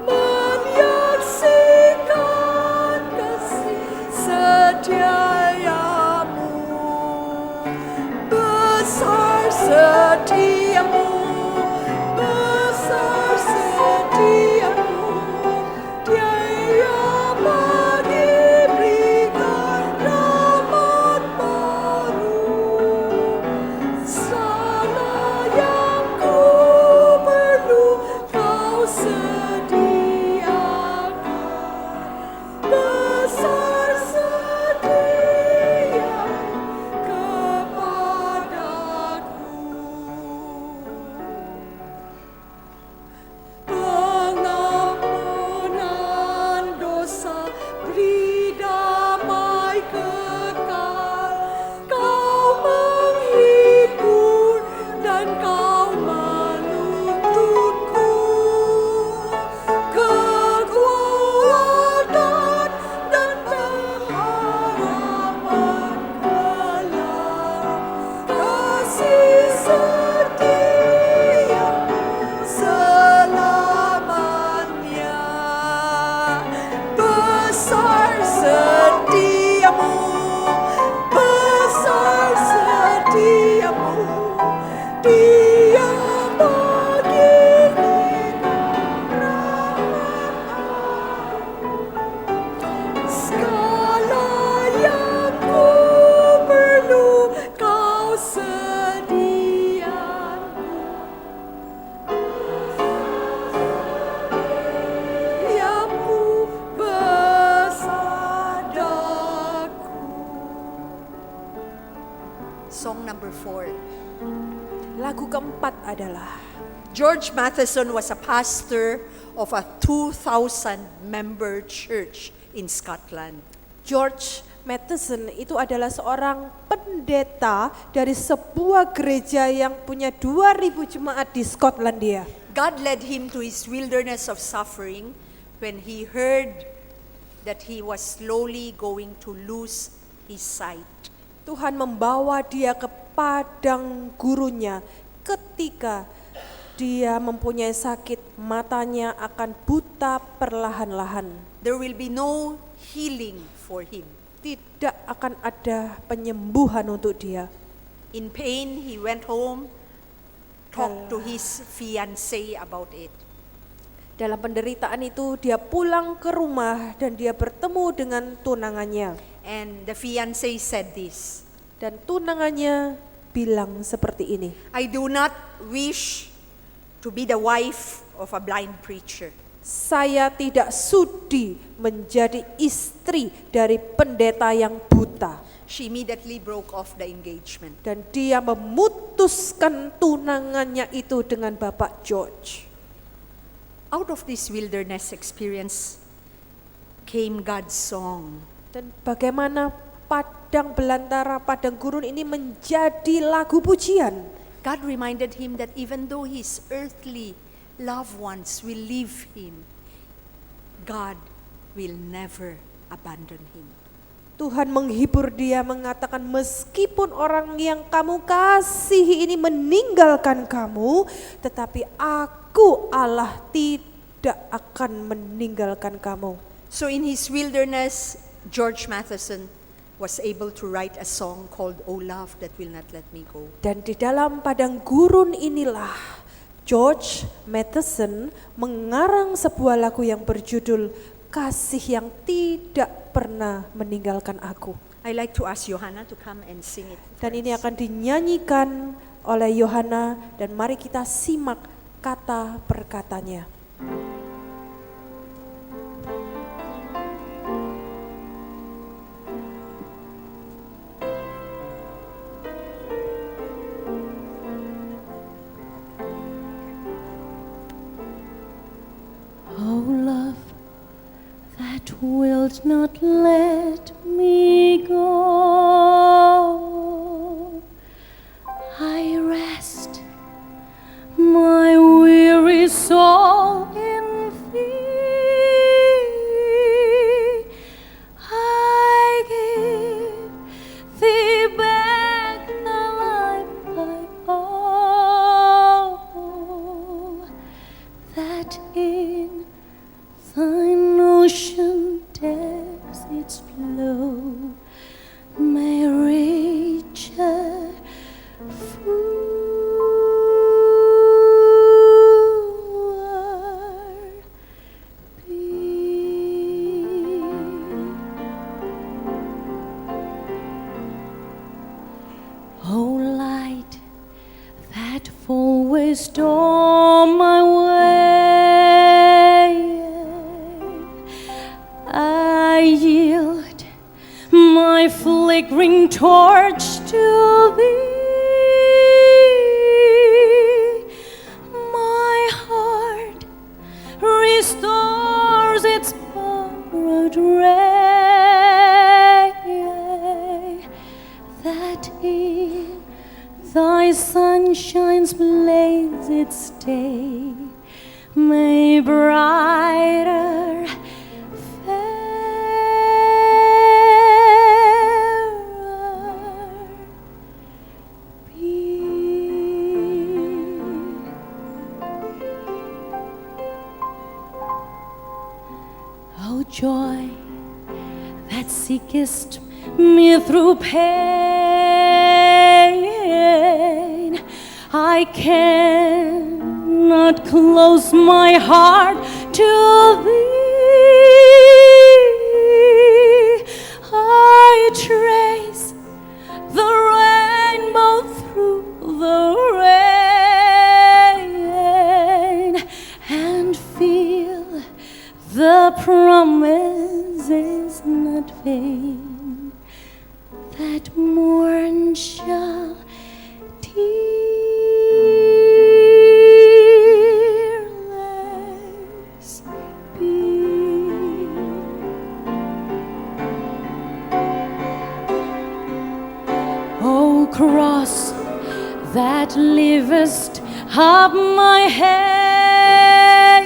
menyaksikan kasih setiamu. Besar setiamu, besar setiamu, Dia bagi berikan rahmat baru. Segala yang ku perlu Kau sediakan. Besar setiamu kepadaku. Song number 4. Lagu keempat adalah George Matheson was a pastor of a 2,000 member church in Scotland. George Matheson itu adalah seorang pendeta dari sebuah gereja yang punya 2.000 jemaat di Skotlandia. God led him to his wilderness of suffering when he heard that he was slowly going to lose his sight. Tuhan membawa dia ke padang gurunnya ketika dia mempunyai sakit, matanya akan buta perlahan-lahan. There will be no healing for him. Tidak akan ada penyembuhan untuk dia. In pain, he went home, talked to his fiancée about it. Dalam penderitaan itu dia pulang ke rumah dan dia bertemu dengan tunangannya. And the fiancée said this, Dan tunangannya bilang seperti ini. I do not wish to be the wife of a blind preacher. Saya tidak sudi menjadi istri dari pendeta yang buta. She immediately broke off the engagement. Dan dia memutuskan tunangannya itu dengan Bapak George. Out of this wilderness experience came God's song. Dan bagaimana padang belantara, padang gurun ini menjadi lagu pujian. God reminded him that even though his earthly loved ones will leave him, God will never abandon him. Tuhan menghibur dia mengatakan meskipun orang yang kamu kasihi ini meninggalkan kamu, tetapi aku Allah tidak akan meninggalkan kamu. So in his wilderness, George Matheson was able to write a song called O Love That Will Not Let Me Go. Dan di dalam padang gurun inilah George Matheson mengarang sebuah lagu yang berjudul Kasih yang Tidak Pernah Meninggalkan Aku. I like to ask Johanna to come and sing it. Dan ini akan dinyanyikan oleh Yohana dan mari kita simak kata per katanya. Oh, love that wilt not let me go, I rest my weary soul in thee. I give thee back the life I owe, that in thine ocean depths its flow may reach a fuller peace. Oh, light that always storm my way, I yield my flickering torch to thee. My heart restores its borrowed ray, that in thy sunshine's blaze its day may brighter, fairer be. Oh, joy that seekest me through pain, I cannot close my heart to thee. I trace the rainbow through the rain and feel the promise is not vain, that morn shall cross that liftest up my head,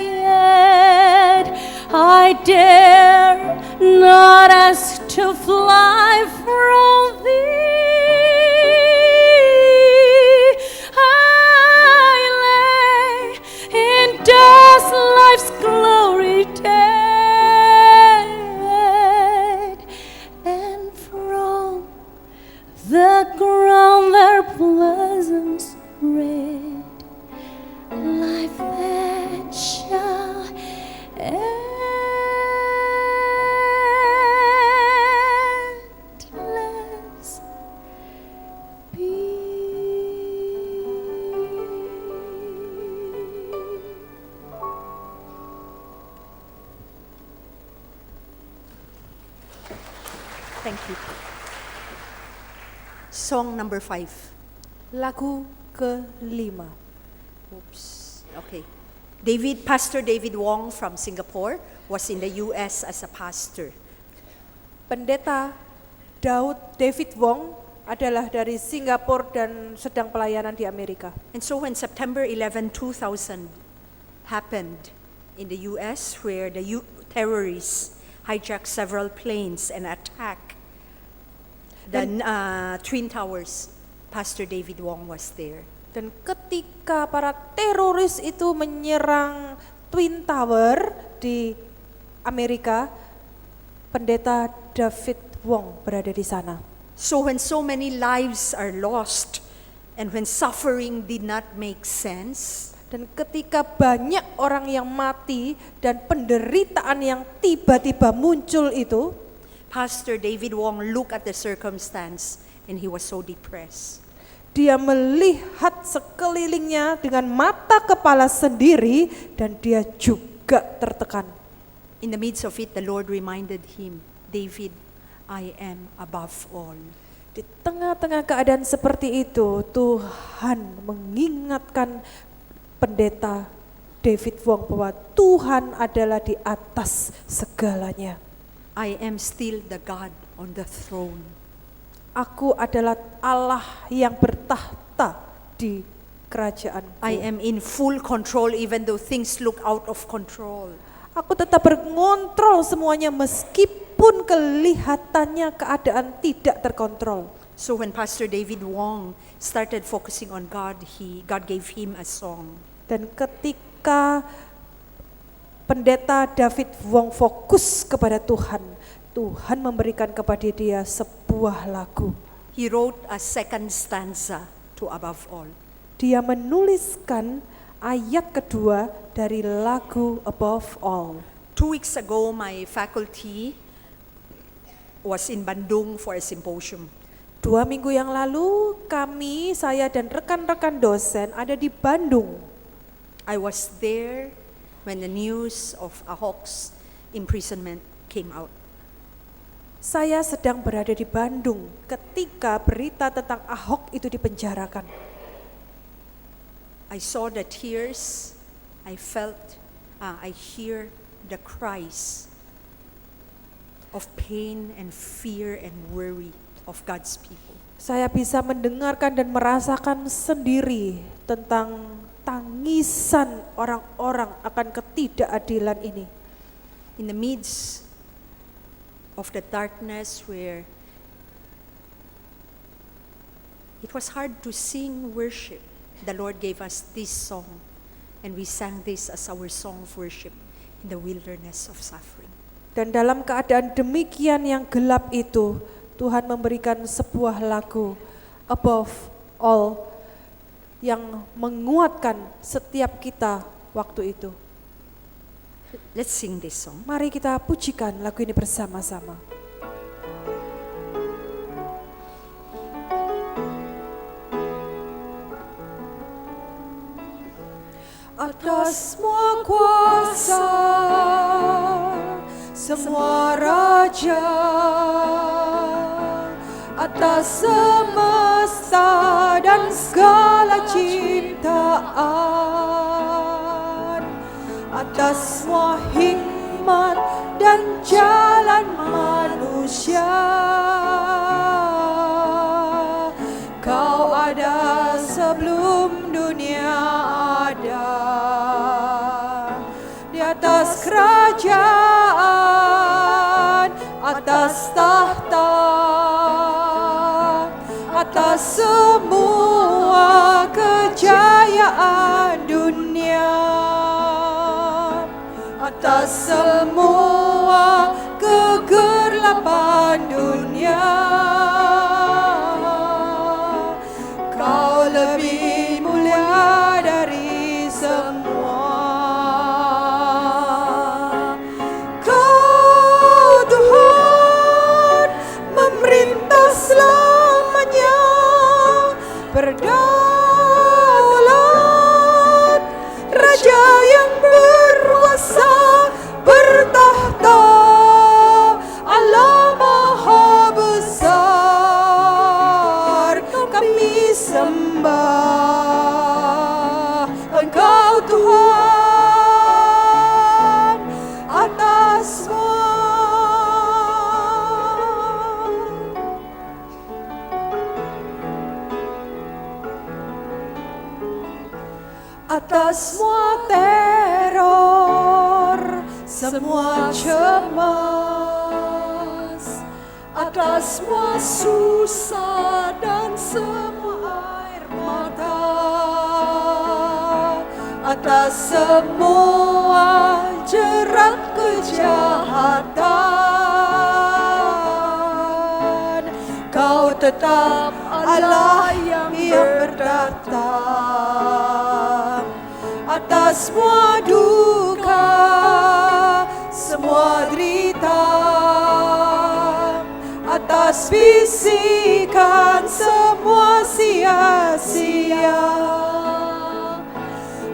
I dare not ask to fly from thee. I lay in dust life's glory dead, and from the ground their blossoms red, life that shall endless be. Thank you. Song number 5. Lagu kelima. Oops. Okay. Pastor David Wong from Singapore was in the US as a pastor. Pendeta David Wong adalah dari Singapura dan sedang pelayanan di Amerika. And so when September 11, 2000 happened in the US, where the terrorists hijacked several planes and attacked the Twin Towers, Pastor David Wong was there. Dan ketika para teroris itu menyerang Twin Tower di Amerika, pendeta David Wong berada di sana. So when so many lives are lost and when suffering did not make sense, Dan ketika banyak orang yang mati dan penderitaan yang tiba-tiba muncul itu, Pastor David Wong looked at the circumstance and he was so depressed. dia melihat sekelilingnya dengan mata kepala sendiri dan dia juga tertekan. In the midst of it, the Lord reminded him, David, I am above all. Di tengah-tengah keadaan seperti itu, Tuhan mengingatkan pendeta David Wong bahwa Tuhan adalah di atas segalanya. I am still the God on the throne. Aku adalah Allah yang bertahta di kerajaanku. I am in full control even though things look out of control. Aku tetap mengontrol semuanya meskipun kelihatannya keadaan tidak terkontrol. So when Pastor David Wong started focusing on God, God gave him a song. Dan ketika pendeta David Wong fokus kepada Tuhan, Tuhan memberikan kepada dia sebuah lagu. He wrote a second stanza to Above All. Dia menuliskan ayat kedua dari lagu Above All. 2 weeks ago, my faculty was in Bandung for a symposium. 2 minggu yang lalu, saya dan rekan-rekan dosen ada di Bandung. I was there when the news of Ahok's imprisonment came out. Saya sedang berada di Bandung ketika berita tentang Ahok itu dipenjarakan. I saw the tears, I hear the cries of pain and fear and worry of God's people. Saya bisa mendengarkan dan merasakan sendiri tentang tangisan orang-orang akan ketidakadilan ini. In the midst of the darkness where it was hard to sing worship, the Lord gave us this song, and we sang this as our song of worship in the wilderness of suffering. Dan dalam keadaan demikian yang gelap itu, Tuhan memberikan sebuah lagu, Above All, yang menguatkan setiap kita waktu itu. Let's sing this song. Mari kita pujikan lagu ini bersama-sama. Atas semua kuasa, semua raja, atas semesta dan segala ciptaan, atas semua hikmat dan jalan manusia, ada sebelum dunia ada. Di atas kerajaan, atas tahta, atas semua kejayaan dunia, atas semua kegelapan dunia. Kau lebih mulia dari semua. Kau Tuhan memerintah selamanya, berdaulat, Raja yang berkuasa bertahta, Allah Maha Besar. Kami sembah Engkau Tuhan atas semua. Atas semua teror, semua cemas, atas semua susah dan semua air mata, atas semua jerat kejahatan, Kau tetap Allah yang berdata. Atas semua duka, semua derita, atas bisikan semua sia-sia,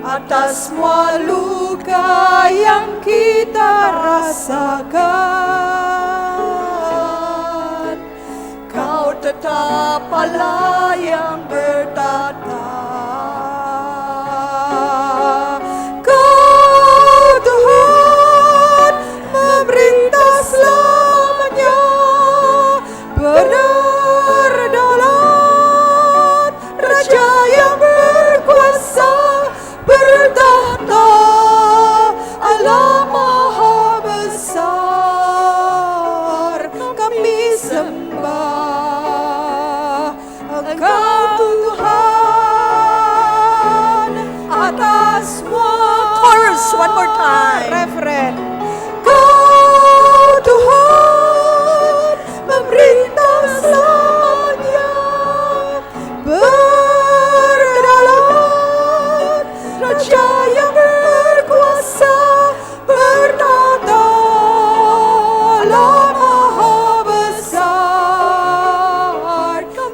atas semua luka yang kita rasakan, Kau tetap Allah yang bertata. Berdaulat, Raja yang berkuasa bertahta, Allah Maha Besar. Kami sembah Engkau Tuhan atas semua. Chorus, one more time. Referen. Kau Tuhan memerintah selamanya, berdaulat, Raja yang berkuasa bertahta, Allah Maha Besar.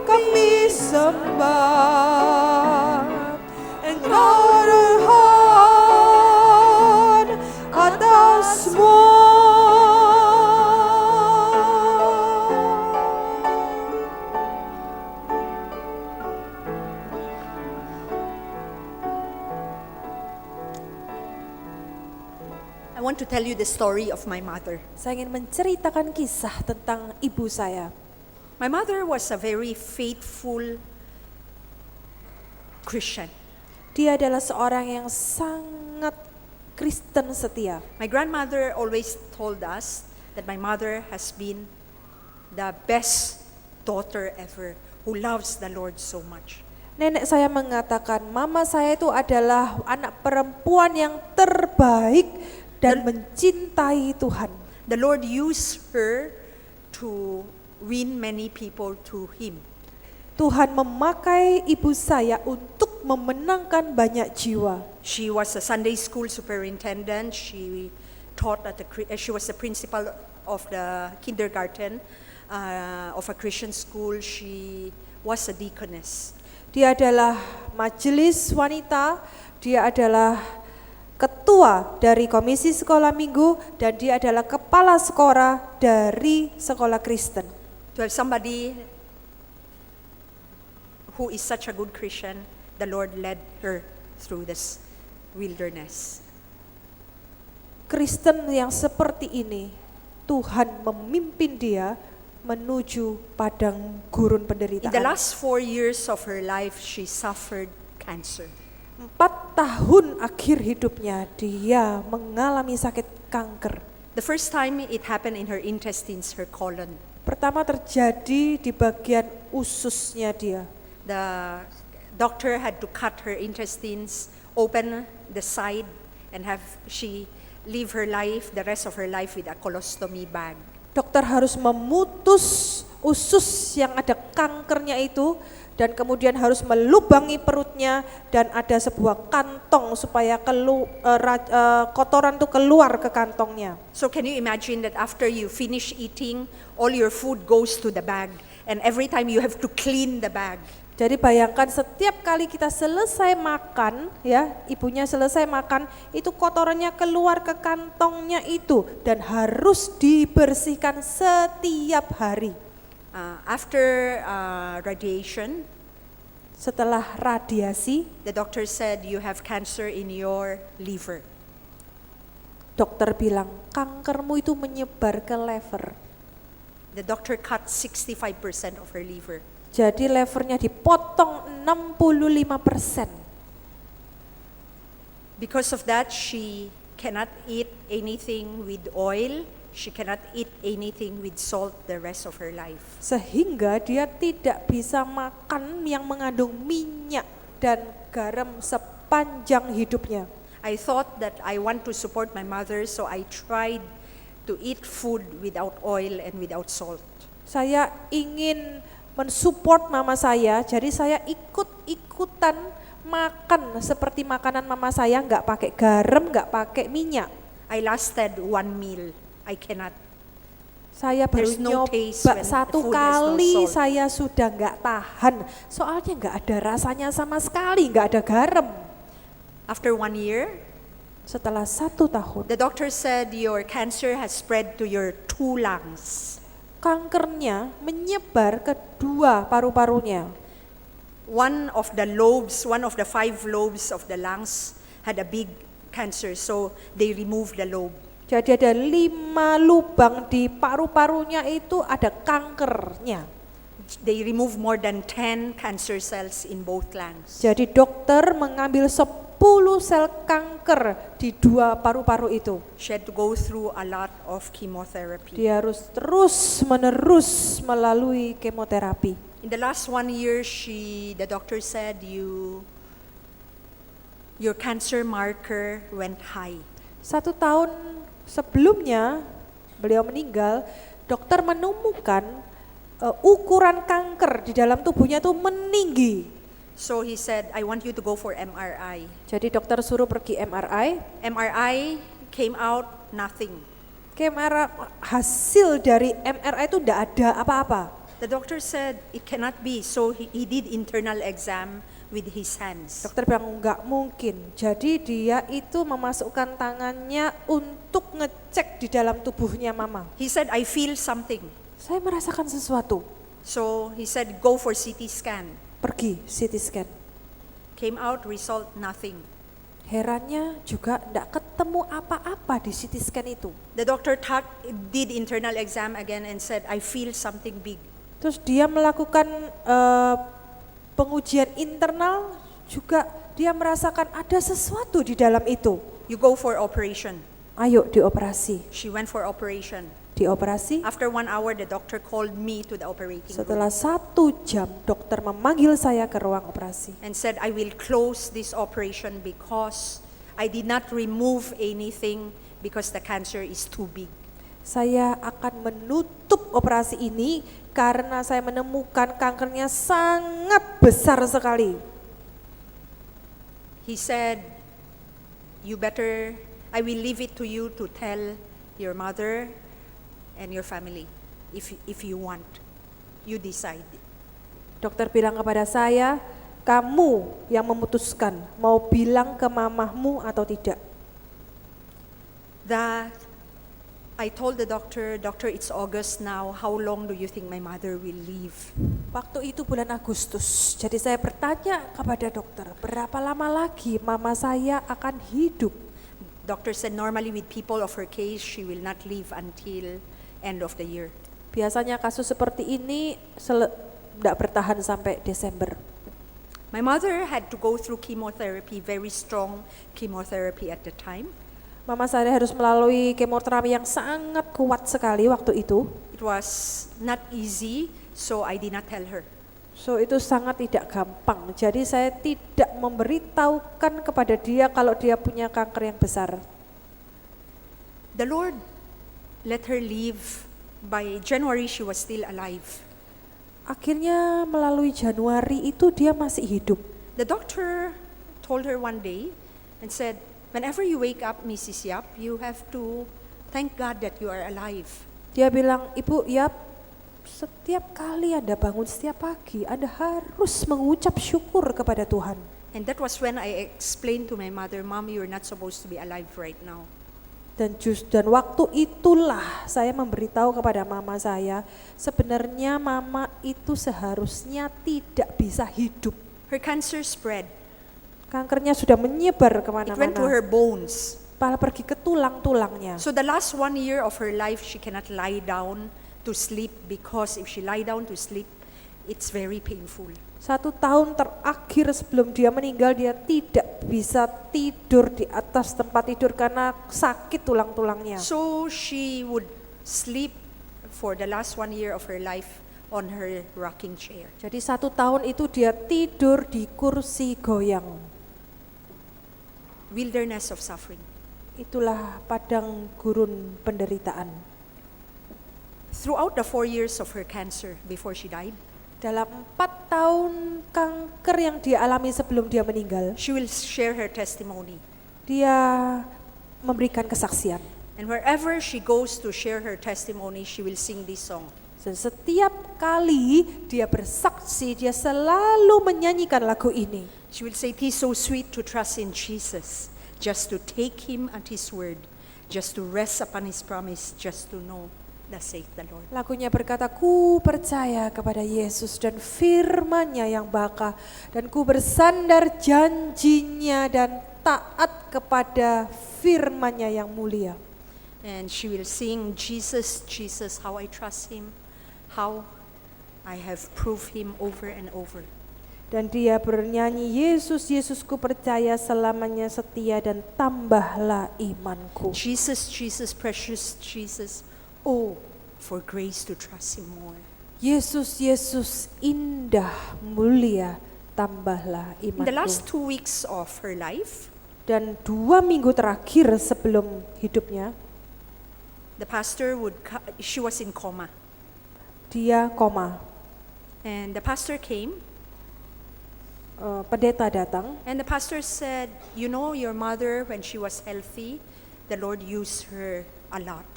Kami sembah Engkau Tuhan atas semua. I want to tell you the story of my mother. Saya ingin menceritakan kisah tentang ibu saya. My mother was a very faithful Christian. Dia adalah seorang yang sangat Kristen setia. My grandmother always told us that my mother has been the best daughter ever who loves the Lord so much. Nenek saya mengatakan, mama saya itu adalah anak perempuan yang terbaik dan mencintai Tuhan. The Lord used her to win many people to Him. Tuhan memakai ibu saya untuk memenangkan banyak jiwa. She was a Sunday school superintendent. She taught at she was the principal of the kindergarten of a Christian school. She was a deaconess. Dia adalah majelis wanita, dia adalah ketua dari komisi sekolah minggu, dan dia adalah kepala sekolah dari sekolah Kristen. To have somebody who is such a good Christian, the Lord led her through this wilderness. Kristen yang seperti ini, Tuhan memimpin dia menuju padang gurun In the penderitaan. last 4 years of her life, she suffered cancer. 4 tahun akhir hidupnya dia mengalami sakit kanker. The first time it happened in her intestines, her colon. Pertama terjadi di bagian ususnya dia. The doctor had to cut her intestines, open the side, and have she live her life, the rest of her life with a colostomy bag. Dokter harus memutus usus yang ada kankernya itu dan kemudian harus melubangi perutnya dan ada sebuah kantong supaya kotoran itu keluar ke kantongnya. So can you imagine that after you finish eating, all your food goes to the bag, and every time you have to clean the bag. Jadi bayangkan setiap kali kita selesai makan, ya, ibunya selesai makan, itu kotorannya keluar ke kantongnya itu dan harus dibersihkan setiap hari. After radiation, Setelah radiasi, the doctor said you have cancer in your liver. dokter bilang kankermu itu menyebar ke lever. The doctor cut 65% of her liver. Jadi levernya dipotong 65%. Because of that, she cannot eat anything with oil. She cannot eat anything with salt the rest of her life. Sehingga dia tidak bisa makan yang mengandung minyak dan garam sepanjang hidupnya. I thought that I want to support my mother, so I tried to eat food without oil and without salt. Saya ingin mensupport mama saya, jadi saya ikut-ikutan makan seperti makanan mama saya, nggak pakai garam, nggak pakai minyak. I lasted one meal. I cannot. Saya baru There's no taste nyoba when satu food has no kali, salt. saya sudah nggak tahan. Soalnya nggak ada rasanya sama sekali, nggak ada garam. After 1 year, Setelah 1 tahun, the doctor said your cancer has spread to your 2 lungs. kankernya menyebar ke 2 paru-parunya. One of the 5 lobes of the lungs had a big cancer, so they removed the lobe. Jadi ada 5 lubang di paru-parunya itu ada kankernya. They removed more than 10 cancer cells in both lungs. Jadi dokter mengambil 10 sel kanker di 2 paru-paru itu. She had to go through a lot of chemotherapy. Dia harus terus-menerus melalui kemoterapi. In the last 1 year, the doctor said your cancer marker went high. 1 tahun sebelumnya beliau meninggal, dokter menemukan ukuran kanker di dalam tubuhnya itu meninggi. So he said, I want you to go for MRI. Jadi dokter suruh pergi MRI. MRI came out nothing. Hasil dari MRI itu tidak ada apa-apa. The doctor said it cannot be, so he did internal exam with his hands. Dokter bilang nggak mungkin. Jadi dia itu memasukkan tangannya untuk ngecek di dalam tubuhnya mama. He said, I feel something. Saya merasakan sesuatu. So he said, go for CT scan. Pergi CT scan. Came out, result nothing. Herannya juga nggak ketemu apa-apa di CT scan itu. The doctor did internal exam again and said, I feel something big. Terus dia melakukan pengujian internal, juga dia merasakan ada sesuatu di dalam itu. You go for operation. Ayo dioperasi. She went for operation. Dioperasi. After 1 hour, the doctor called me to the operating room Setelah 1 jam, dokter memanggil saya ke ruang operasi. and said, I will close this operation because I did not remove anything because the cancer is too big. Saya akan menutup operasi ini karena saya menemukan kankernya sangat besar sekali. He said, I will leave it to you to tell your mother and your family if you want. You decide. Dokter bilang kepada saya, kamu yang memutuskan mau bilang ke mamahmu atau tidak. I told the doctor, it's August now, how long do you think my mother will live? Waktu itu bulan Agustus, jadi saya bertanya kepada dokter, berapa lama lagi mama saya akan hidup? Doctor said normally with people of her case, she will not live until end of the year. Biasanya kasus seperti ini tidak bertahan sampai Desember. My mother had to go through chemotherapy, very strong chemotherapy at the time. Mama saya harus melalui kemoterapi yang sangat kuat sekali waktu itu. It was not easy, so I did not tell her. So itu sangat tidak gampang. Jadi saya tidak memberitahukan kepada dia kalau dia punya kanker yang besar. The Lord let her live. By January, she was still alive. Akhirnya melalui Januari itu dia masih hidup. The doctor told her one day and said, whenever you wake up, Mrs. Yap, you have to thank God that you are alive. Dia bilang, Ibu Yap, setiap kali Anda bangun setiap pagi, Anda harus mengucap syukur kepada Tuhan. And that was when I explained to my mother, Mom, you're not supposed to be alive right now. Dan waktu itulah saya memberitahu kepada mama saya, sebenarnya mama itu seharusnya tidak bisa hidup. Her cancer spread. Kankernya sudah menyebar It went to kemana-mana, her bones. malah pergi ke tulang-tulangnya. So the last 1 year of her life, she cannot lie down to sleep because if she lie down to sleep, it's very painful. 1 tahun terakhir sebelum dia meninggal, dia tidak bisa tidur di atas tempat tidur karena sakit tulang-tulangnya. So she would sleep for the last 1 year of her life on her rocking chair. Jadi 1 tahun itu dia tidur di kursi goyang. Wilderness of suffering. Itulah padang gurun penderitaan. Throughout the 4 years of her cancer before she died, Dalam 4 tahun kanker yang dia alami sebelum dia meninggal, she will share her testimony. dia memberikan kesaksian. And wherever she goes to share her testimony, she will sing this song. Dan setiap kali dia bersaksi, dia selalu menyanyikan lagu ini. She will say, it is so sweet to trust in Jesus, just to take him at his word, just to rest upon his promise, just to know, thus saith the Lord. Lagunya berkata, ku percaya kepada Yesus dan firman-Nya yang baka, dan ku bersandar janjinya dan taat kepada firman-Nya yang mulia. And she will sing, Jesus, Jesus, how I trust him, how I have proved him over and over. Dan dia bernyanyi, Yesus, Yesus ku percaya selamanya setia dan tambahlah imanku. Jesus, Jesus, precious Jesus, oh, for grace to trust him more. Yesus, Yesus indah, mulia, tambahlah In the last imanku. 2 weeks of her life, Dan 2 minggu terakhir sebelum hidupnya, the pastor she was in coma. dia koma. And the pastor came, Pendeta datang, and the pastor said, you know, your mother, when she was healthy, the Lord used her a lot.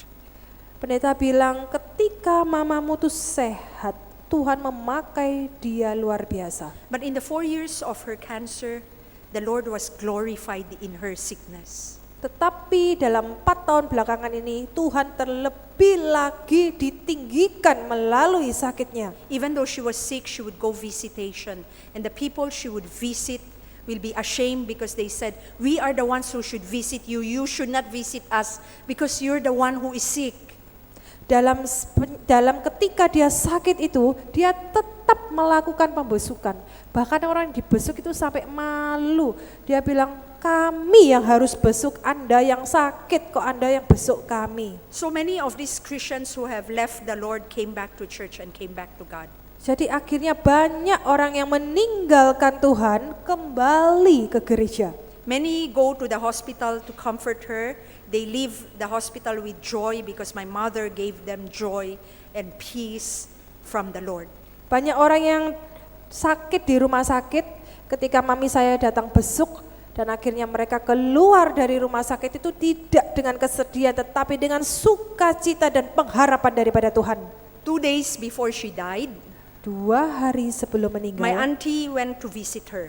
pendeta bilang ketika mamamu tuh sehat, Tuhan memakai dia luar biasa. But in the 4 years of her cancer, the Lord was glorified in her sickness. Tetapi dalam 4 tahun belakangan ini Tuhan terlebih lagi ditinggikan melalui sakitnya. Even though she was sick, she would go visitation. And the people she would visit will be ashamed because they said, we are the ones who should visit you. You should not visit us because you're the one who is sick. Dalam ketika dia sakit itu, dia tetap melakukan pembesukan. Bahkan orang yang dibesuk itu sampai malu. Dia bilang, kami yang harus besuk, Anda yang sakit kok Anda yang besuk kami. So many of these Christians who have left the Lord came back to church and came back to God. Jadi akhirnya banyak orang yang meninggalkan Tuhan kembali ke gereja. Many go to the hospital to comfort her. They leave the hospital with joy because my mother gave them joy and peace from the Lord. Banyak orang yang sakit di rumah sakit ketika mami saya datang besuk, dan akhirnya mereka keluar dari rumah sakit itu tidak dengan kesedihan tetapi dengan sukacita dan pengharapan daripada Tuhan. 2 days before she died, 2 hari sebelum meninggal, my auntie went to visit her.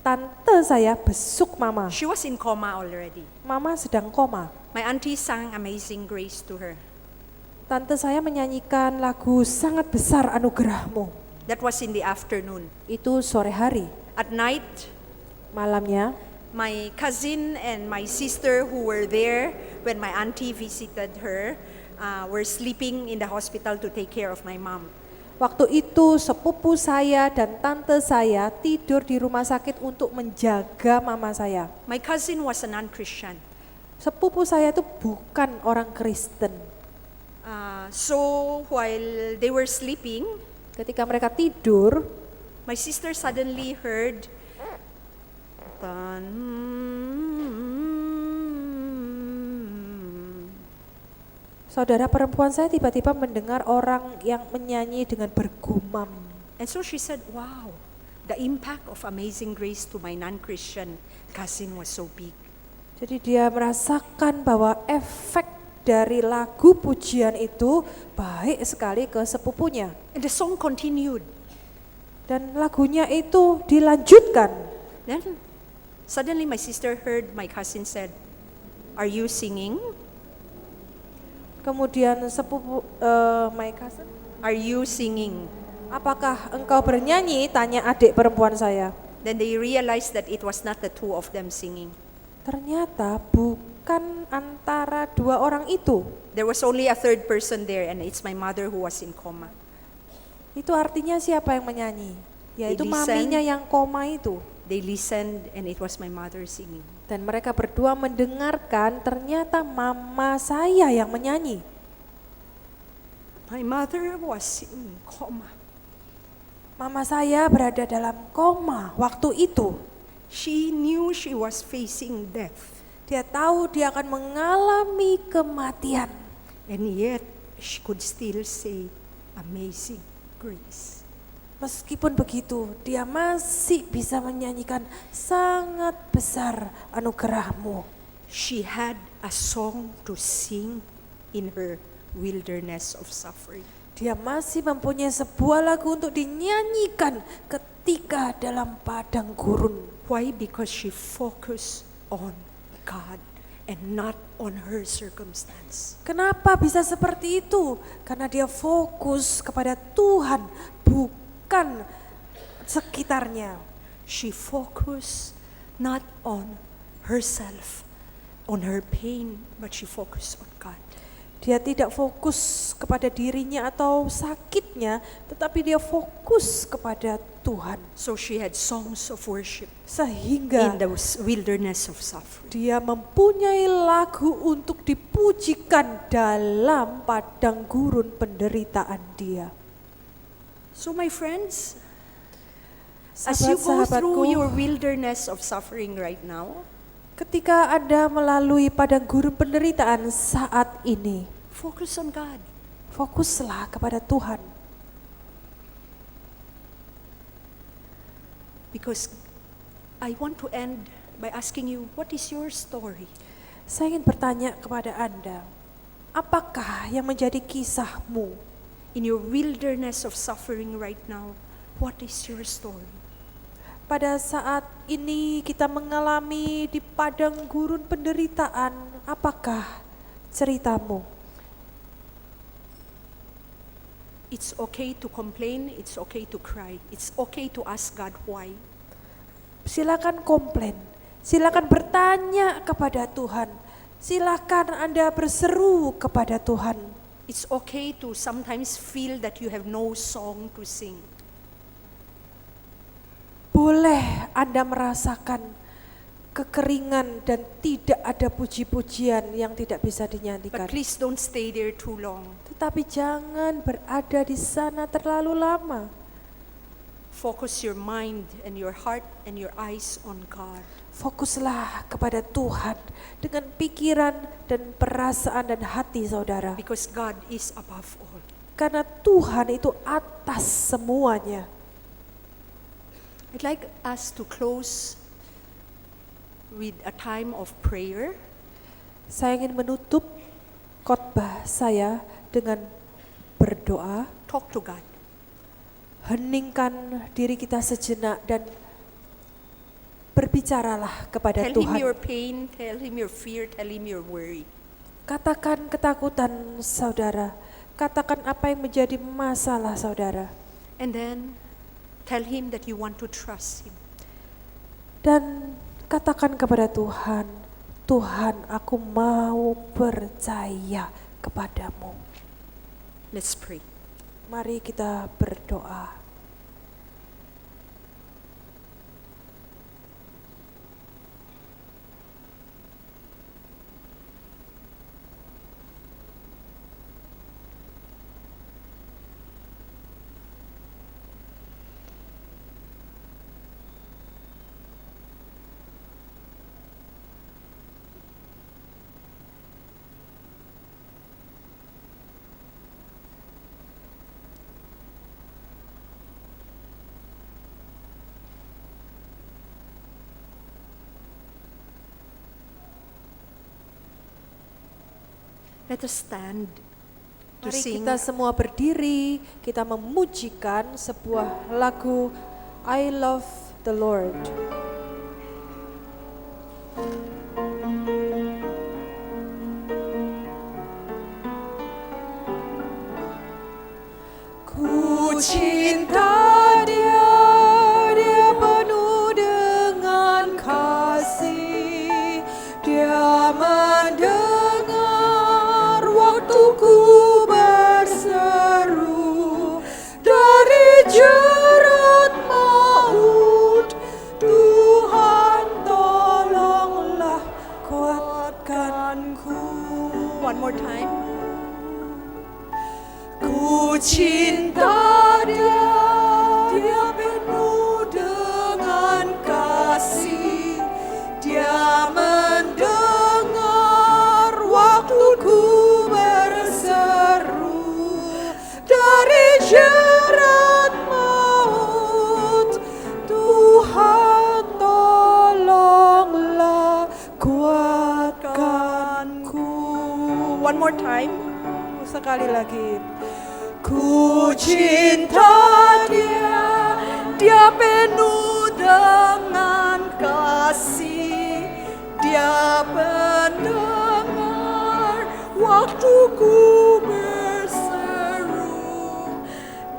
tante saya besuk mama. She was in coma already. Mama sedang koma. My auntie sang Amazing Grace to her. Tante saya menyanyikan lagu Sangat Besar Anugerahmu. That was in the afternoon. Itu sore hari. At night, Malamnya, my cousin and my sister who were there when my auntie visited her were sleeping in the hospital to take care of my mom. Waktu itu sepupu saya dan tante saya tidur di rumah sakit untuk menjaga mama saya. My cousin was a non-Christian. Sepupu saya itu bukan orang Kristen. So while they were sleeping, Ketika mereka tidur, my sister suddenly heard, "Tan." saudara perempuan saya tiba-tiba mendengar orang yang menyanyi dengan bergumam. And so she said, wow, the impact of Amazing Grace to my non-Christian cousin was so big. Jadi dia merasakan bahwa efek dari lagu pujian itu baik sekali ke sepupunya. And the song continued. Dan lagunya itu dilanjutkan. Then suddenly my sister heard my cousin said, "Are you singing? Kemudian sepupu my cousin, Are you singing?" apakah engkau bernyanyi? Tanya adik perempuan saya. Then they realized that it was not the two of them singing. Ternyata bukan antara dua orang itu. There was only a third person there, and it's my mother who was in coma. Itu artinya siapa yang menyanyi? Yaitu They listen. maminya yang koma itu. They listened, and it was my mother singing. Dan mereka berdua mendengarkan, ternyata mama saya yang menyanyi. My mother was in coma. Mama saya berada dalam koma waktu itu. She knew she was facing death, Dia tahu dia akan mengalami kematian. and yet she could still say, "Amazing Grace." Meskipun begitu, dia masih bisa menyanyikan sangat besar anugerahmu. She had a song to sing in her wilderness of suffering. Dia masih mempunyai sebuah lagu untuk dinyanyikan ketika dalam padang gurun. Why? Because she focused on God and not on her circumstance. Kenapa bisa seperti itu? Karena dia fokus kepada Tuhan, bukan sekitarnya. She focused not on herself, on her pain, but she focused on God. Dia tidak fokus kepada dirinya atau sakitnya, tetapi dia fokus kepada Tuhan. So she had songs of worship Sehingga in the wilderness of suffering. dia mempunyai lagu untuk dipujikan dalam padang gurun penderitaan dia. So my friends, as you go through your wilderness of suffering right now, ketika Anda melalui padang gurun penderitaan saat ini, focus on God. fokuslah kepada Tuhan. Because I want to end by asking you, what is your story? Saya ingin bertanya kepada Anda, apakah yang menjadi kisahmu? In your wilderness of suffering right now, what is your story? Pada saat ini kita mengalami di padang gurun penderitaan, apakah ceritamu? It's okay to complain, it's okay to cry, it's okay to ask God why. Silakan komplain, silakan bertanya kepada Tuhan, silakan Anda berseru kepada Tuhan. It's okay to sometimes feel that you have no song to sing. Boleh Anda merasakan kekeringan dan tidak ada puji-pujian yang tidak bisa But dinyanyikan. please don't stay there too long. Tetapi jangan berada di sana terlalu lama. Focus your mind and your heart and your eyes on God. Fokuslah kepada Tuhan dengan pikiran dan perasaan dan hati saudara. Because God is above all. Karena Tuhan itu atas semuanya. I'd like us to close with a time of prayer. Saya ingin menutup khotbah saya dengan berdoa. Talk to God. Heningkan diri kita sejenak dan berbicaralah kepada Tell Him Tuhan. your pain, tell Him your fear, tell Him your worry. Katakan ketakutan saudara. Katakan apa yang menjadi masalah saudara. And then tell Him that you want to trust Him. Dan katakan kepada Tuhan, Tuhan aku mau percaya kepadamu. Let's pray. Mari kita berdoa. Let us stand to Mari sing. kita semua berdiri, kita memujikan sebuah lagu I Love the Lord. Ku cinta Dia, Dia penuh dengan kasih, Dia mendengar waktu ku berseru dari jerat maut. Tuhan tolonglah kuatkanku. One more time. Ku cinta Dia, Dia penuh dengan kasih, Dia mendengar waktu ku berseru dari jerat maut. Tuhan tolonglah kuatkanku. One more time. Sekali lagi. Ku cinta Dia, Dia penuh dengan kasih, Dia mendengar waktu ku berseru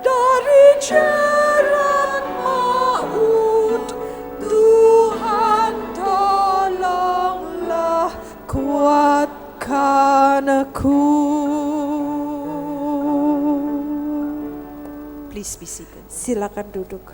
dari jerat maut. Tuhan tolonglah kuatkan aku. Please be seated. Silakan duduk.